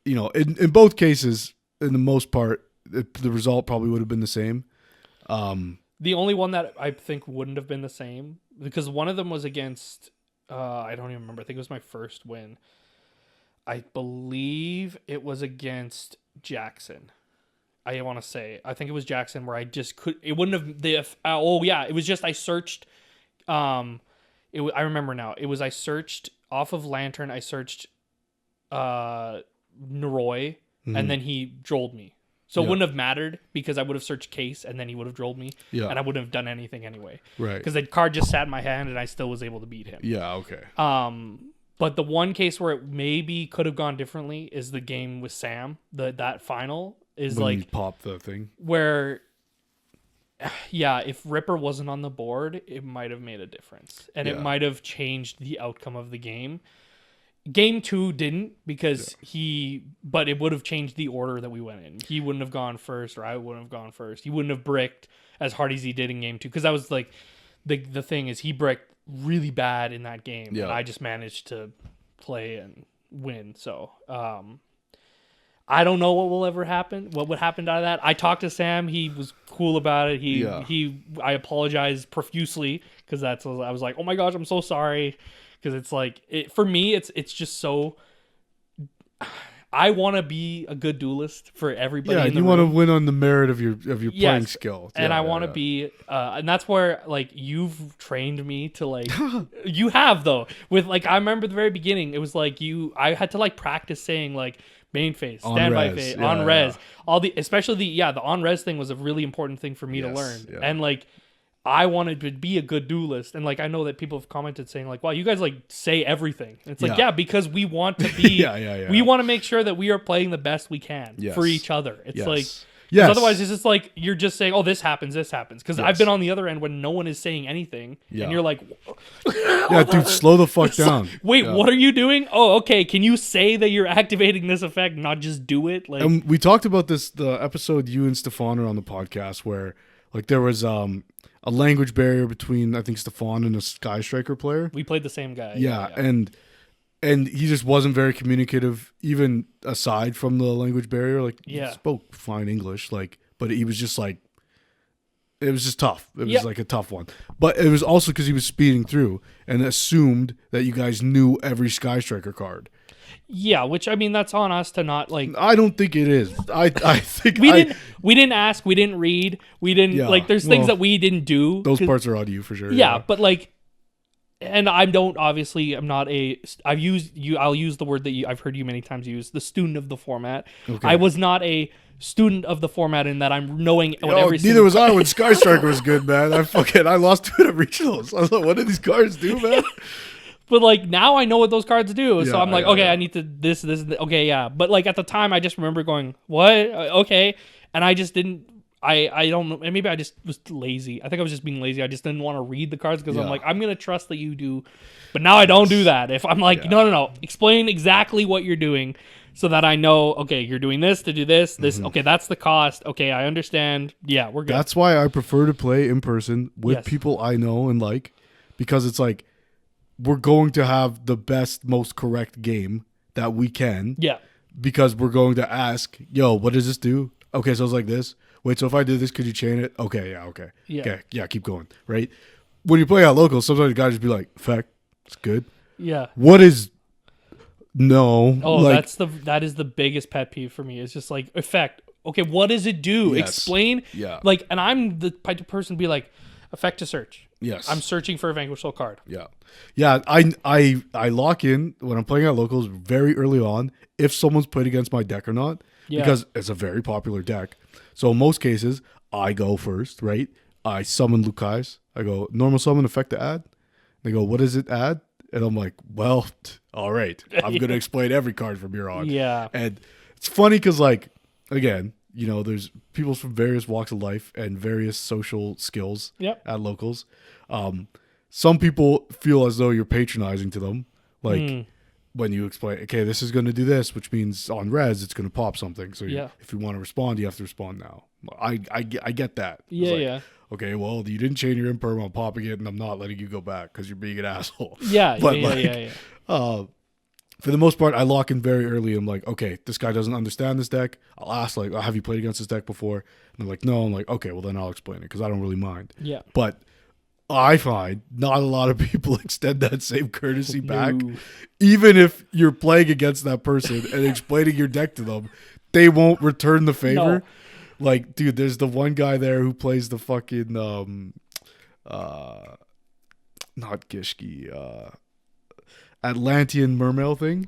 you know, in both cases, in the most part, the result probably would have been the same. The only one that I think wouldn't have been the same, because one of them was against, I don't even remember. I think it was my first win. I believe it was against Jackson. I want to say. I think it was Jackson where I just could. It wouldn't have. It was just I searched. I remember now. It was I searched off of Lantern. I searched Noroi, and then he drolled me. So it wouldn't have mattered because I would have searched case and then he would have drolled me. Yeah. And I wouldn't have done anything anyway. Right. Because the card just sat in my hand and I still was able to beat him. Yeah, okay. But the one case where it maybe could have gone differently is the game with Sam. That final is when like you pop the thing. Where if Ripper wasn't on the board, it might have made a difference. And it might have changed the outcome of the game. Game 2 didn't because but it would have changed the order that we went in. He wouldn't have gone first, or I wouldn't have gone first. He wouldn't have bricked as hard as he did in game 2, because that was like the thing is he bricked really bad in that game, and I just managed to play and win. So I don't know what will ever happen. What would happen out of that? I talked to Sam. He was cool about it. I apologized profusely because I was like, oh my gosh, I'm so sorry. Because it's like for me, it's just so. I want to be a good duelist for everybody. Yeah, you want to win on the merit of your playing skill, and I want to be, and that's where like you've trained me to like. You have though with like I remember the very beginning. It was like I had to like practice saying like main phase, standby phase, on res, all especially the on res thing was a really important thing for me to learn, and like. I wanted to be a good duelist, and like I know that people have commented saying like, "Wow, you guys like say everything." And it's like, because we want to be, we want to make sure that we are playing the best we can for each other. It's like, otherwise it's just like you're just saying, "Oh, this happens," because I've been on the other end when no one is saying anything, and you're like, dude, slow the fuck down. Wait, what are you doing? Oh, okay. Can you say that you're activating this effect, not just do it? Like, and we talked about this the episode you and Stefan are on the podcast where like there was a language barrier between I think Stefan and a Sky Striker player. We played the same guy. Yeah. And he just wasn't very communicative, even aside from the language barrier. Like he spoke fine English, like, but he was just like, it was just tough. It was like a tough one. But it was also because he was speeding through and assumed that you guys knew every Sky Striker card. Yeah, which I mean that's on us to not like. I don't think it is. I think we didn't ask, we didn't read, we didn't like. There's things that we didn't do. Those parts are on you for sure. Yeah, but like, and I don't obviously. I'm not a. I've used you. I'll use the word that I've heard you many times use. The student of the format. Okay. I was not a student of the format in that I'm knowing what every. Neither was I when Sky Striker was good, man. I lost to it at regionals. I was like, what did these cards do, man? But like now I know what those cards do, so I'm like, okay, I need to this, okay, yeah. But like at the time, I just remember going, what? Okay, and I just didn't. I don't know. And maybe I just was lazy. I think I was just being lazy. I just didn't want to read the cards because I'm like, I'm gonna trust that you do. But now I don't do that. If I'm like, no, explain exactly what you're doing so that I know. Okay, you're doing this to do this. This. Okay, that's the cost. Okay, I understand. Yeah, we're good. That's why I prefer to play in person with people I know and like, because it's like. We're going to have the best, most correct game that we can. Yeah. because we're going to ask, yo, what does this do? Okay, so it's like this. Wait, so if I did this, could you chain it? Okay, yeah, okay. Yeah. Okay, yeah, keep going, right? When you play out local, sometimes you gotta just be like, effect, it's good. Yeah. What is no? Oh, like, that is the biggest pet peeve for me. It's just like effect. Okay, what does it do? Yes. Explain. Yeah. Like, and I'm the type of person to be like, effect to search. Yes. I'm searching for a Vanquish Soul card. Yeah. Yeah. I lock in when I'm playing at locals very early on if someone's played against my deck or not. Yeah. Because it's a very popular deck. So in most cases, I go first, right? I summon Lucais. I go, normal summon, effect to add. They go, what does it add? And I'm like, well, all right. I'm going to explain every card from here on. Yeah. And it's funny because, like, again, you know, there's people from various walks of life and various social skills at locals. Some people feel as though you're patronizing to them. Like, when you explain, okay, this is going to do this, which means on res, it's going to pop something. So if you want to respond, you have to respond now. I get that. Yeah, Okay, well, you didn't chain your imperm, I'm popping it, and I'm not letting you go back because you're being an asshole. Yeah, but yeah. For the most part, I lock in very early. I'm like, okay, this guy doesn't understand this deck. I'll ask, like, have you played against this deck before? And they're like, no. I'm like, okay, well, then I'll explain it because I don't really mind. Yeah. But I find not a lot of people extend that same courtesy back. Even if you're playing against that person and explaining your deck to them, they won't return the favor. No. Like, dude, there's the one guy there who plays the fucking not Gishki, Atlantean Mermail thing.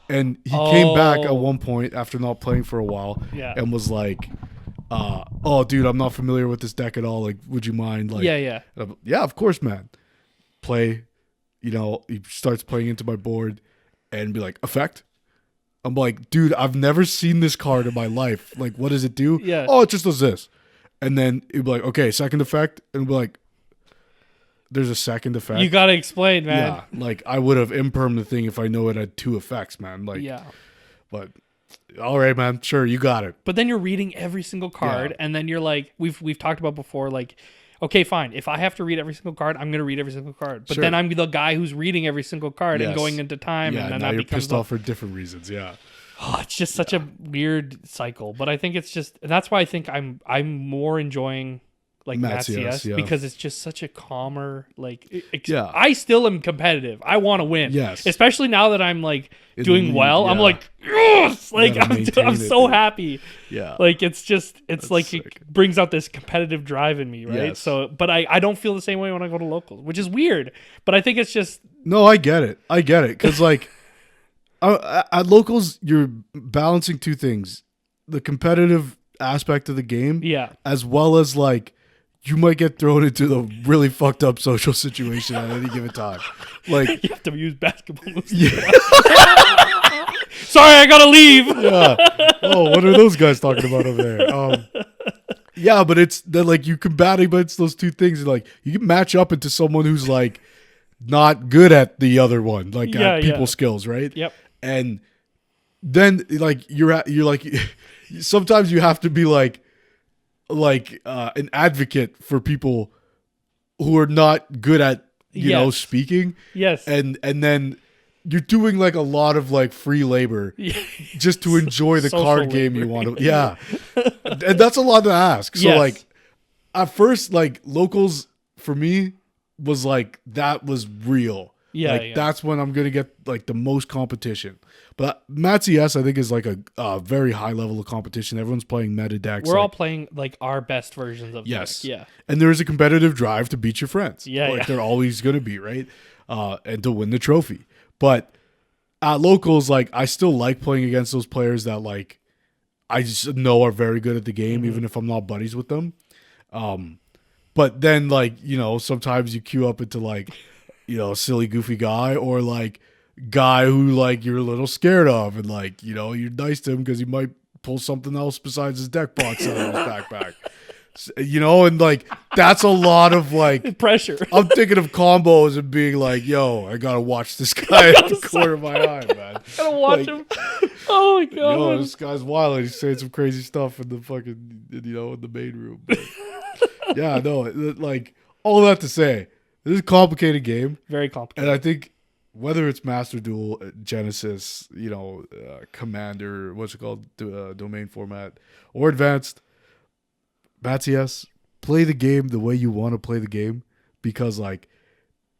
And he came back at one point after not playing for a while and was like, oh, dude, I'm not familiar with this deck at all. Like, would you mind? Like, yeah, of course, man. Play, you know, he starts playing into my board and be like, effect. I'm like, dude, I've never seen this card in my life. Like, what does it do? Yeah. Oh, it just does this. And then it'd be like, okay, second effect. And it'd be like, there's a second effect. You got to explain, man. Yeah. Like, I would have impermed the thing if I know it had 2 effects, man. Like, yeah. But all right, man. Sure, you got it. But then you're reading every single card, and then you're like, we've talked about before, like, okay, fine. If I have to read every single card, I'm going to read every single card. But then I'm the guy who's reading every single card and going into time, and then now that you're becomes pissed off for different reasons. Yeah. Oh, it's just such a weird cycle. But I think it's just, and that's why I think I'm more enjoying like MattCS because it's just such a calmer, like, I still am competitive. I want to win. Yes. Especially now that I'm like doing well. I'm like, yes! Like, I'm so happy. Yeah. Like, it's like sick. it brings out this competitive drive in me, right? Yes. So, but I don't feel the same way when I go to locals, which is weird. But I think it's just. No, I get it. Because, like, at locals, you're balancing 2 things: the competitive aspect of the game, as well as, like, you might get thrown into the really fucked up social situation at any given time. Like, you have to use basketball moves. Yeah. Sorry, I gotta leave. Yeah. Oh, what are those guys talking about over there? Yeah, but it's that, like, you combat against those 2 things, and, like, you can match up into someone who's, like, not good at the other one, like, at people's skills, right? Yep. And then, like, you're like, sometimes you have to be like an advocate for people who are not good at you know speaking. Yes. And then you're doing, like, a lot of, like, free labor just to enjoy the card game you want to. Yeah. And that's a lot to ask. So like, at first, like, locals for me was like, that was real. That's when I'm gonna get, like, the most competition. But MattCS, I think, is like a very high level of competition. Everyone's playing meta decks. We're all playing, like, our best versions of yes, deck. Yeah. And there is a competitive drive to beat your friends. Yeah, they're always gonna be, right, and to win the trophy. But at locals, like, I still like playing against those players that, like, I just know are very good at the game, even if I'm not buddies with them. But then, like, you know, sometimes you queue up into, like, you know, silly, goofy guy, or, like, guy who, like, you're a little scared of, and, like, you know, you're nice to him because he might pull something else besides his deck box out of his backpack. You know, and, like, that's a lot of, like, pressure. I'm thinking of combos and being like, yo, I gotta watch this guy at the corner of my eye, man. Gotta watch him. Oh my god. Yo, this guy's wild. He's saying some crazy stuff in the fucking, you know, in the main room. But, like, all that to say, this is a complicated game. Very complicated. And I think whether it's Master Duel, Genesis, Commander, what's it called, domain format, or Advanced, MattCS, play the game the way you want to play the game, because like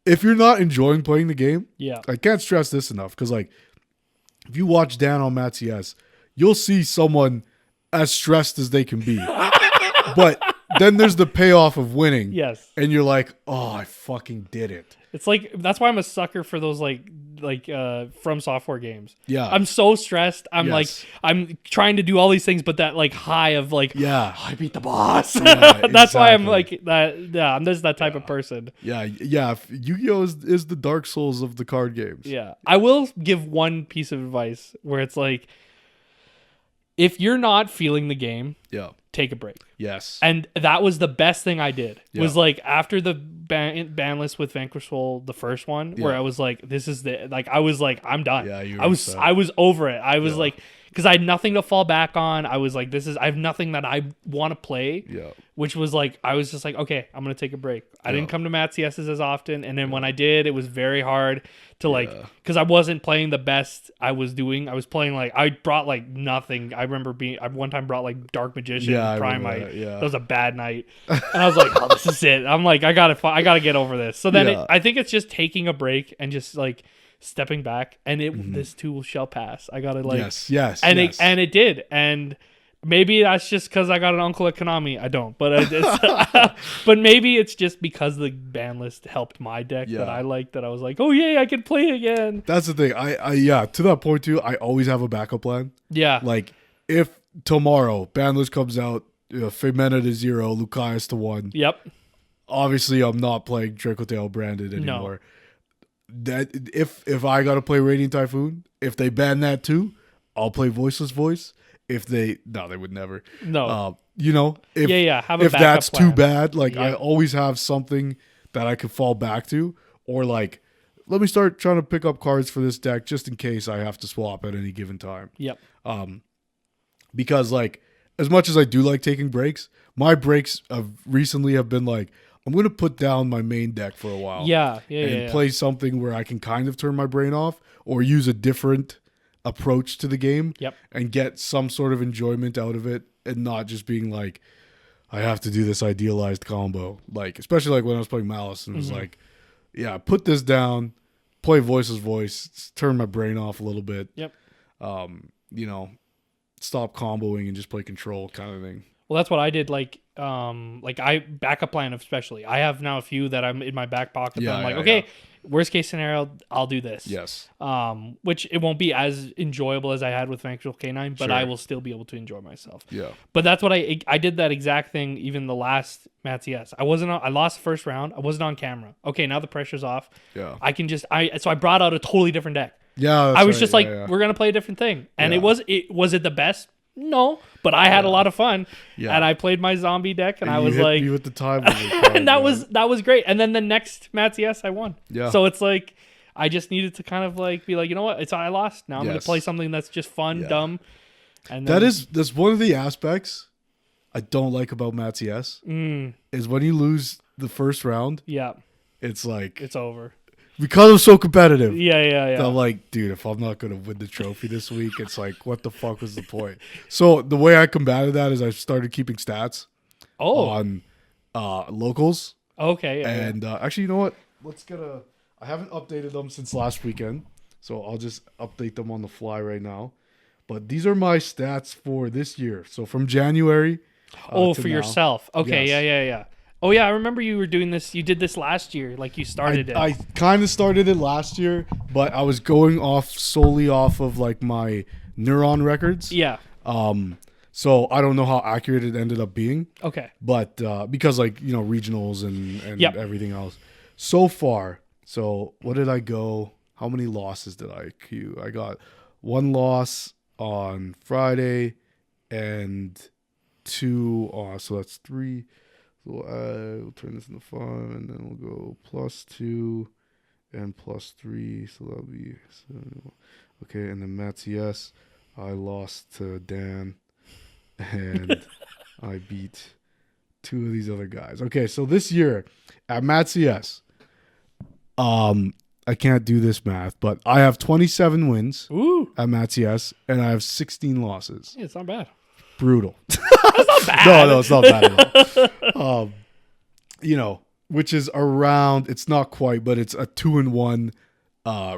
if you're not enjoying playing the game, Yeah. I can't stress this enough, because like if you watch Dan on MattCS, you'll see someone as stressed as they can be. But then there's the payoff of winning. Yes. And you're like, oh, I fucking did it. It's like, that's why I'm a sucker for those like From Software games. Yeah. I'm so stressed. I'm Yes. I'm trying to do all these things, but that like high of like, Yeah. oh, I beat the boss. Yeah, That's why I'm exactly. like that. Yeah, I'm just that type of person. Yeah. Yu-Gi-Oh is the Dark Souls of the card games. Yeah. I will give one piece of advice where it's like, if you're not feeling the game, Yeah. take a break. Yes. And that was the best thing I did. Yeah. Was like after the ban list with Vanquish Soul, the first one, where Yeah. I was like, this is the, like, I was like, I'm done. Yeah, you were I was upset. over it. I was Yeah. like, because I had nothing to fall back on. I was like, I have nothing that I want to play. Yeah. Which was like, I was just like, okay, I'm gonna take a break. I Yeah. didn't come to MattCS's as often, and then when I did, it was very hard to like, Yeah. because I wasn't playing the best I was doing. I was playing like, I brought like nothing. I remember I one time brought like Dark Magician, Yeah, I remember Primite. that, yeah. That was a bad night, and I was like, oh, this is it. I'm like, I gotta get over this. So then Yeah. I think it's just taking a break and just like stepping back, and this too shall pass. I gotta like, Yes. and yes. it did, and maybe that's just because I got an uncle at Konami. I don't, but but maybe it's just because the ban list helped my deck that Yeah. I liked. That I was like, oh yay, I can play again. That's the thing. I to that point too, I always have a backup plan. Yeah, Like if tomorrow Banlist comes out, Figmenta to 0, Lucaris to 1. yep, Obviously, I'm not playing Trickle branded anymore. That if I gotta play Radiant Typhoon, if they ban that too, I'll play Voiceless Voice. If they would never. no, If have a if backup that's plan. too bad, like I Yeah. always have something that I could fall back to, or like let me start trying to pick up cards for this deck just in case I have to swap at any given time. Yep, Because like as much as I do like taking breaks, my breaks recently have been like I'm gonna put down my main deck for a while. yeah, And play something where I can kind of turn my brain off or use a different approach to the game. Yep. And get some sort of enjoyment out of it, and not just being like, I have to do this idealized combo. Like, especially like when I was playing Malice and it was like, yeah, put this down, play Voice's Voice, turn my brain off a little bit. Yep. Stop comboing and just play control kind of thing. Well, that's what I did. Like I backup plan, especially. I have now a few that I'm in my back pocket. Yeah, that I'm like, yeah, okay, yeah. worst case scenario, I'll do this. Yes. Which it won't be as enjoyable as I had with Vanquish K9, but Sure. I will still be able to enjoy myself. Yeah. But that's what I did that exact thing even the last MattCS. I lost the first round. I wasn't on camera. Okay, now the pressure's off. Yeah. I can just so I brought out a totally different deck. Yeah. I was just like, we're gonna play a different thing. And Yeah. was it the best? No. But I had a lot of fun. Yeah. And I played my zombie deck and I you was hit like me with the time limit and card, that was great. And then the next MattCS I won. Yeah. So it's like I just needed to kind of like be like, you know what? I lost. Now I'm gonna Yes. play something that's just fun, Yeah. dumb. And then, that's one of the aspects I don't like about MattCS is when you lose the first round, yeah, it's like it's over. because I'm so competitive. Yeah. I'm like, dude, if I'm not gonna win the trophy this week, it's like, what the fuck was the point? So the way I combated that is I started keeping stats Oh, on locals, okay. Yeah, and actually, you know what? I haven't updated them since last weekend, so I'll just update them on the fly right now. But these are my stats for this year. So from January. oh, to for now. yourself. Okay. Yes. Yeah. Oh yeah, I remember you were doing this. You did this last year. Like you started it. I kind of started it last year, but I was going solely off of like my neuron records. Yeah. So I don't know how accurate it ended up being, Okay. but because like regionals and Yep. everything else. So far, so what did I go? How many losses did I queue? I got 1 loss on Friday and 2 so that's 3. So we'll turn this into 5, and then we'll go +2 and +3. So that'll be 7. Okay. And then MattCS, I lost to Dan, and I beat 2 of these other guys. Okay, so this year at MattCS, I can't do this math, but I have 27 wins Ooh. at MattCS, and I have 16 losses. Yeah, it's not bad. Brutal. That's not bad. No, it's not bad at all. Which is around, it's not quite, but it's a 2-1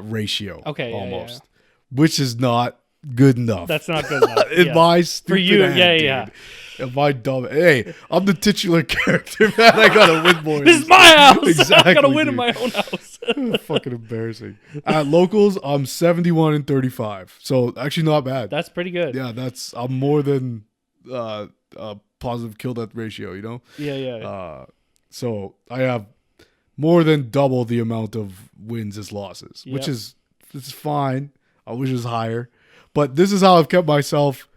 ratio. Okay, almost. Which is not good enough. That's not good enough. In my stupid For you, head, yeah. In my dumb, hey, I'm the titular character, man. I gotta win more. This is my house. Exactly, I gotta win dude. in my own house. Fucking embarrassing. At locals, I'm 71-35. So actually not bad. That's pretty good. Yeah, I'm more than a positive kill death ratio, you know? Yeah. So I have more than double the amount of wins as losses, Yep. which is fine. I wish it was higher. But this is how I've kept myself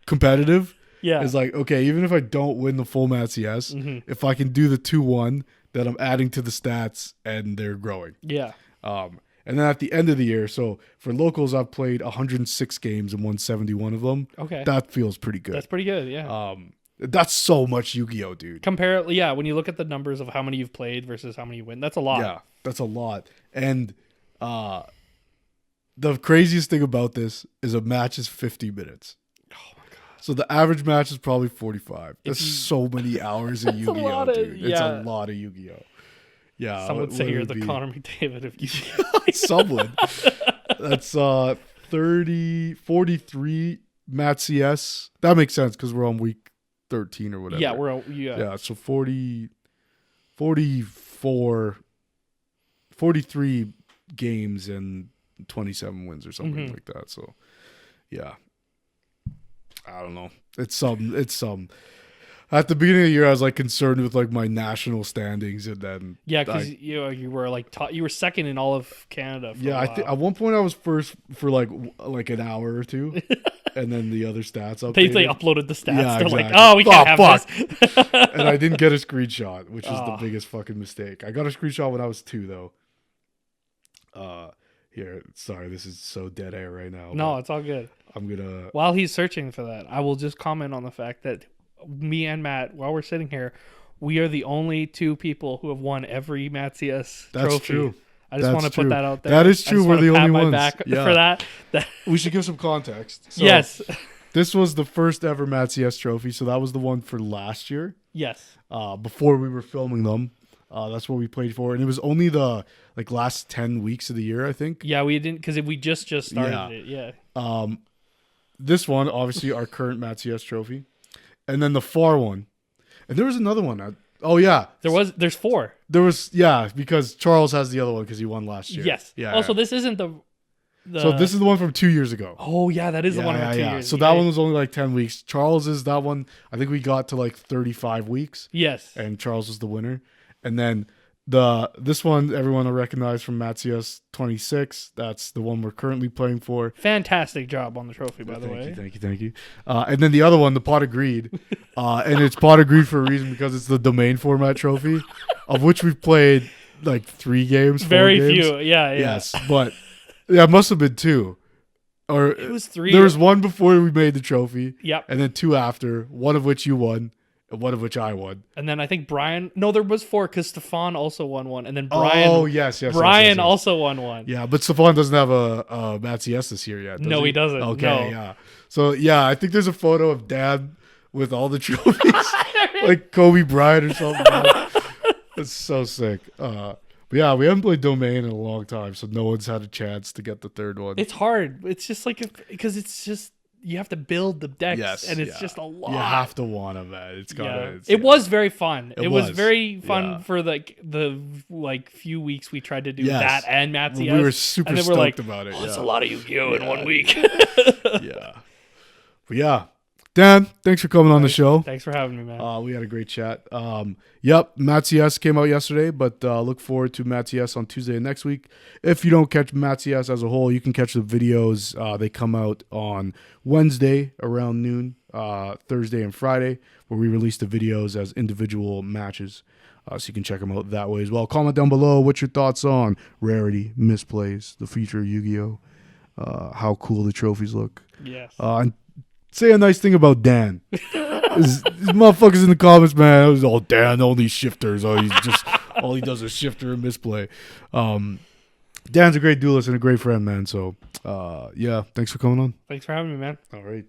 competitive. Yeah. It's like, okay, even if I don't win the full MattCS, if I can do the 2-1, then I'm adding to the stats and they're growing. Yeah. And then at the end of the year, so for locals, I've played 106 games and won 71 of them. Okay. That feels pretty good. That's pretty good, yeah. That's so much Yu-Gi-Oh, dude. When you look at the numbers of how many you've played versus how many you win, that's a lot. Yeah, that's a lot. And the craziest thing about this is a match is 50 minutes. Oh my god. So the average match is probably 45. That's so many hours of Yu-Gi-Oh, dude. It's a lot of Yu-Gi-Oh. Yeah. Some would say you're the Connor McDavid of Yu-Gi-Oh. Someone. That's 43 MattCS. That makes sense because we're on week 13 or whatever. Yeah, Yeah, so 43 games and 27 wins or something like that. So, yeah. I don't know. It's some. At the beginning of the year, I was like concerned with like my national standings, and then because you were like you were second in all of Canada. For I think at one point I was first for like an hour or two, and then the other stats updated. They uploaded the stats. Yeah, They're exactly. like, oh, we can't have this. And I didn't get a screenshot, which is the biggest fucking mistake. I got a screenshot when I was 2 though. Here, sorry, this is so dead air right now. No, it's all good. I'm gonna. While he's searching for that, I will just comment on the fact that me and Matt, while we're sitting here, we are the only 2 people who have won every MattCS trophy. That's true. I just want to put that out there. That is true. We're the only ones. Back for that. We should give some context. So, yes. This was the first ever MattCS trophy, so that was the one for last year. Yes. Before we were filming them. That's what we played for, and it was only the last 10 weeks of the year, I think. Yeah, we didn't because we just started it. Yeah. This one, obviously, our current MattCS trophy, and then the far one, and there was another one. There's 4. There was because Charles has the other one because he won last year. Yes. Yeah. Also, this isn't the. So this is the one from 2 years ago. Oh yeah, that is the one from 2 years. So that one was only like 10 weeks. Charles is that one. I think we got to like 35 weeks. Yes. And Charles was the winner. And then this one everyone will recognize from MattCS 26. That's the one we're currently playing for. Fantastic job on the trophy, by the way. Thank you. And then the other one, the Pot of Greed, and it's Pot of Greed for a reason because it's the domain format trophy, of which we've played like 3 games. 4 Very games. few. Yeah. Yes, but it must have been 2. Or it was 3. There was one before we made the trophy. Yep. And then 2 after, one of which you won. One of which I won. And then I think Brian. No, there was 4 because Stefan also won one. And then Brian. Oh, yes. Brian also won one. Yeah, but Stefan doesn't have a MattCS this year yet. No, he doesn't. Okay, no. Yeah. So, yeah, I think there's a photo of Dad with all the trophies. Like Kobe Bryant or something. It's so sick. But yeah, we haven't played Domain in a long time, so no one's had a chance to get the 3rd one. It's hard. It's just because it's just. You have to build the decks, and it's just a lot. You have to want them, man. It's gotta. It was very fun. It was very fun Yeah. for the few weeks we tried to do that and MattCS. We were super stoked about it. It's a lot of Yu-Gi-Oh in 1 week. Yeah, but yeah, Dan, thanks for coming on the show. Thanks for having me, man. We had a great chat. Yep, MattCS came out yesterday, but look forward to MattCS on Tuesday of next week. If you don't catch MattCS as a whole, you can catch the videos. They come out on Wednesday around noon, Thursday and Friday, where we release the videos as individual matches. So you can check them out that way as well. Comment down below what your thoughts on Rarity, Misplays, the future of Yu-Gi-Oh, how cool the trophies look. Yes. And say a nice thing about Dan. These motherfuckers in the comments, man. It was all Dan, all these shifters. All he does is shifter and misplay. Dan's a great duelist and a great friend, man. So, yeah, thanks for coming on. Thanks for having me, man. All right.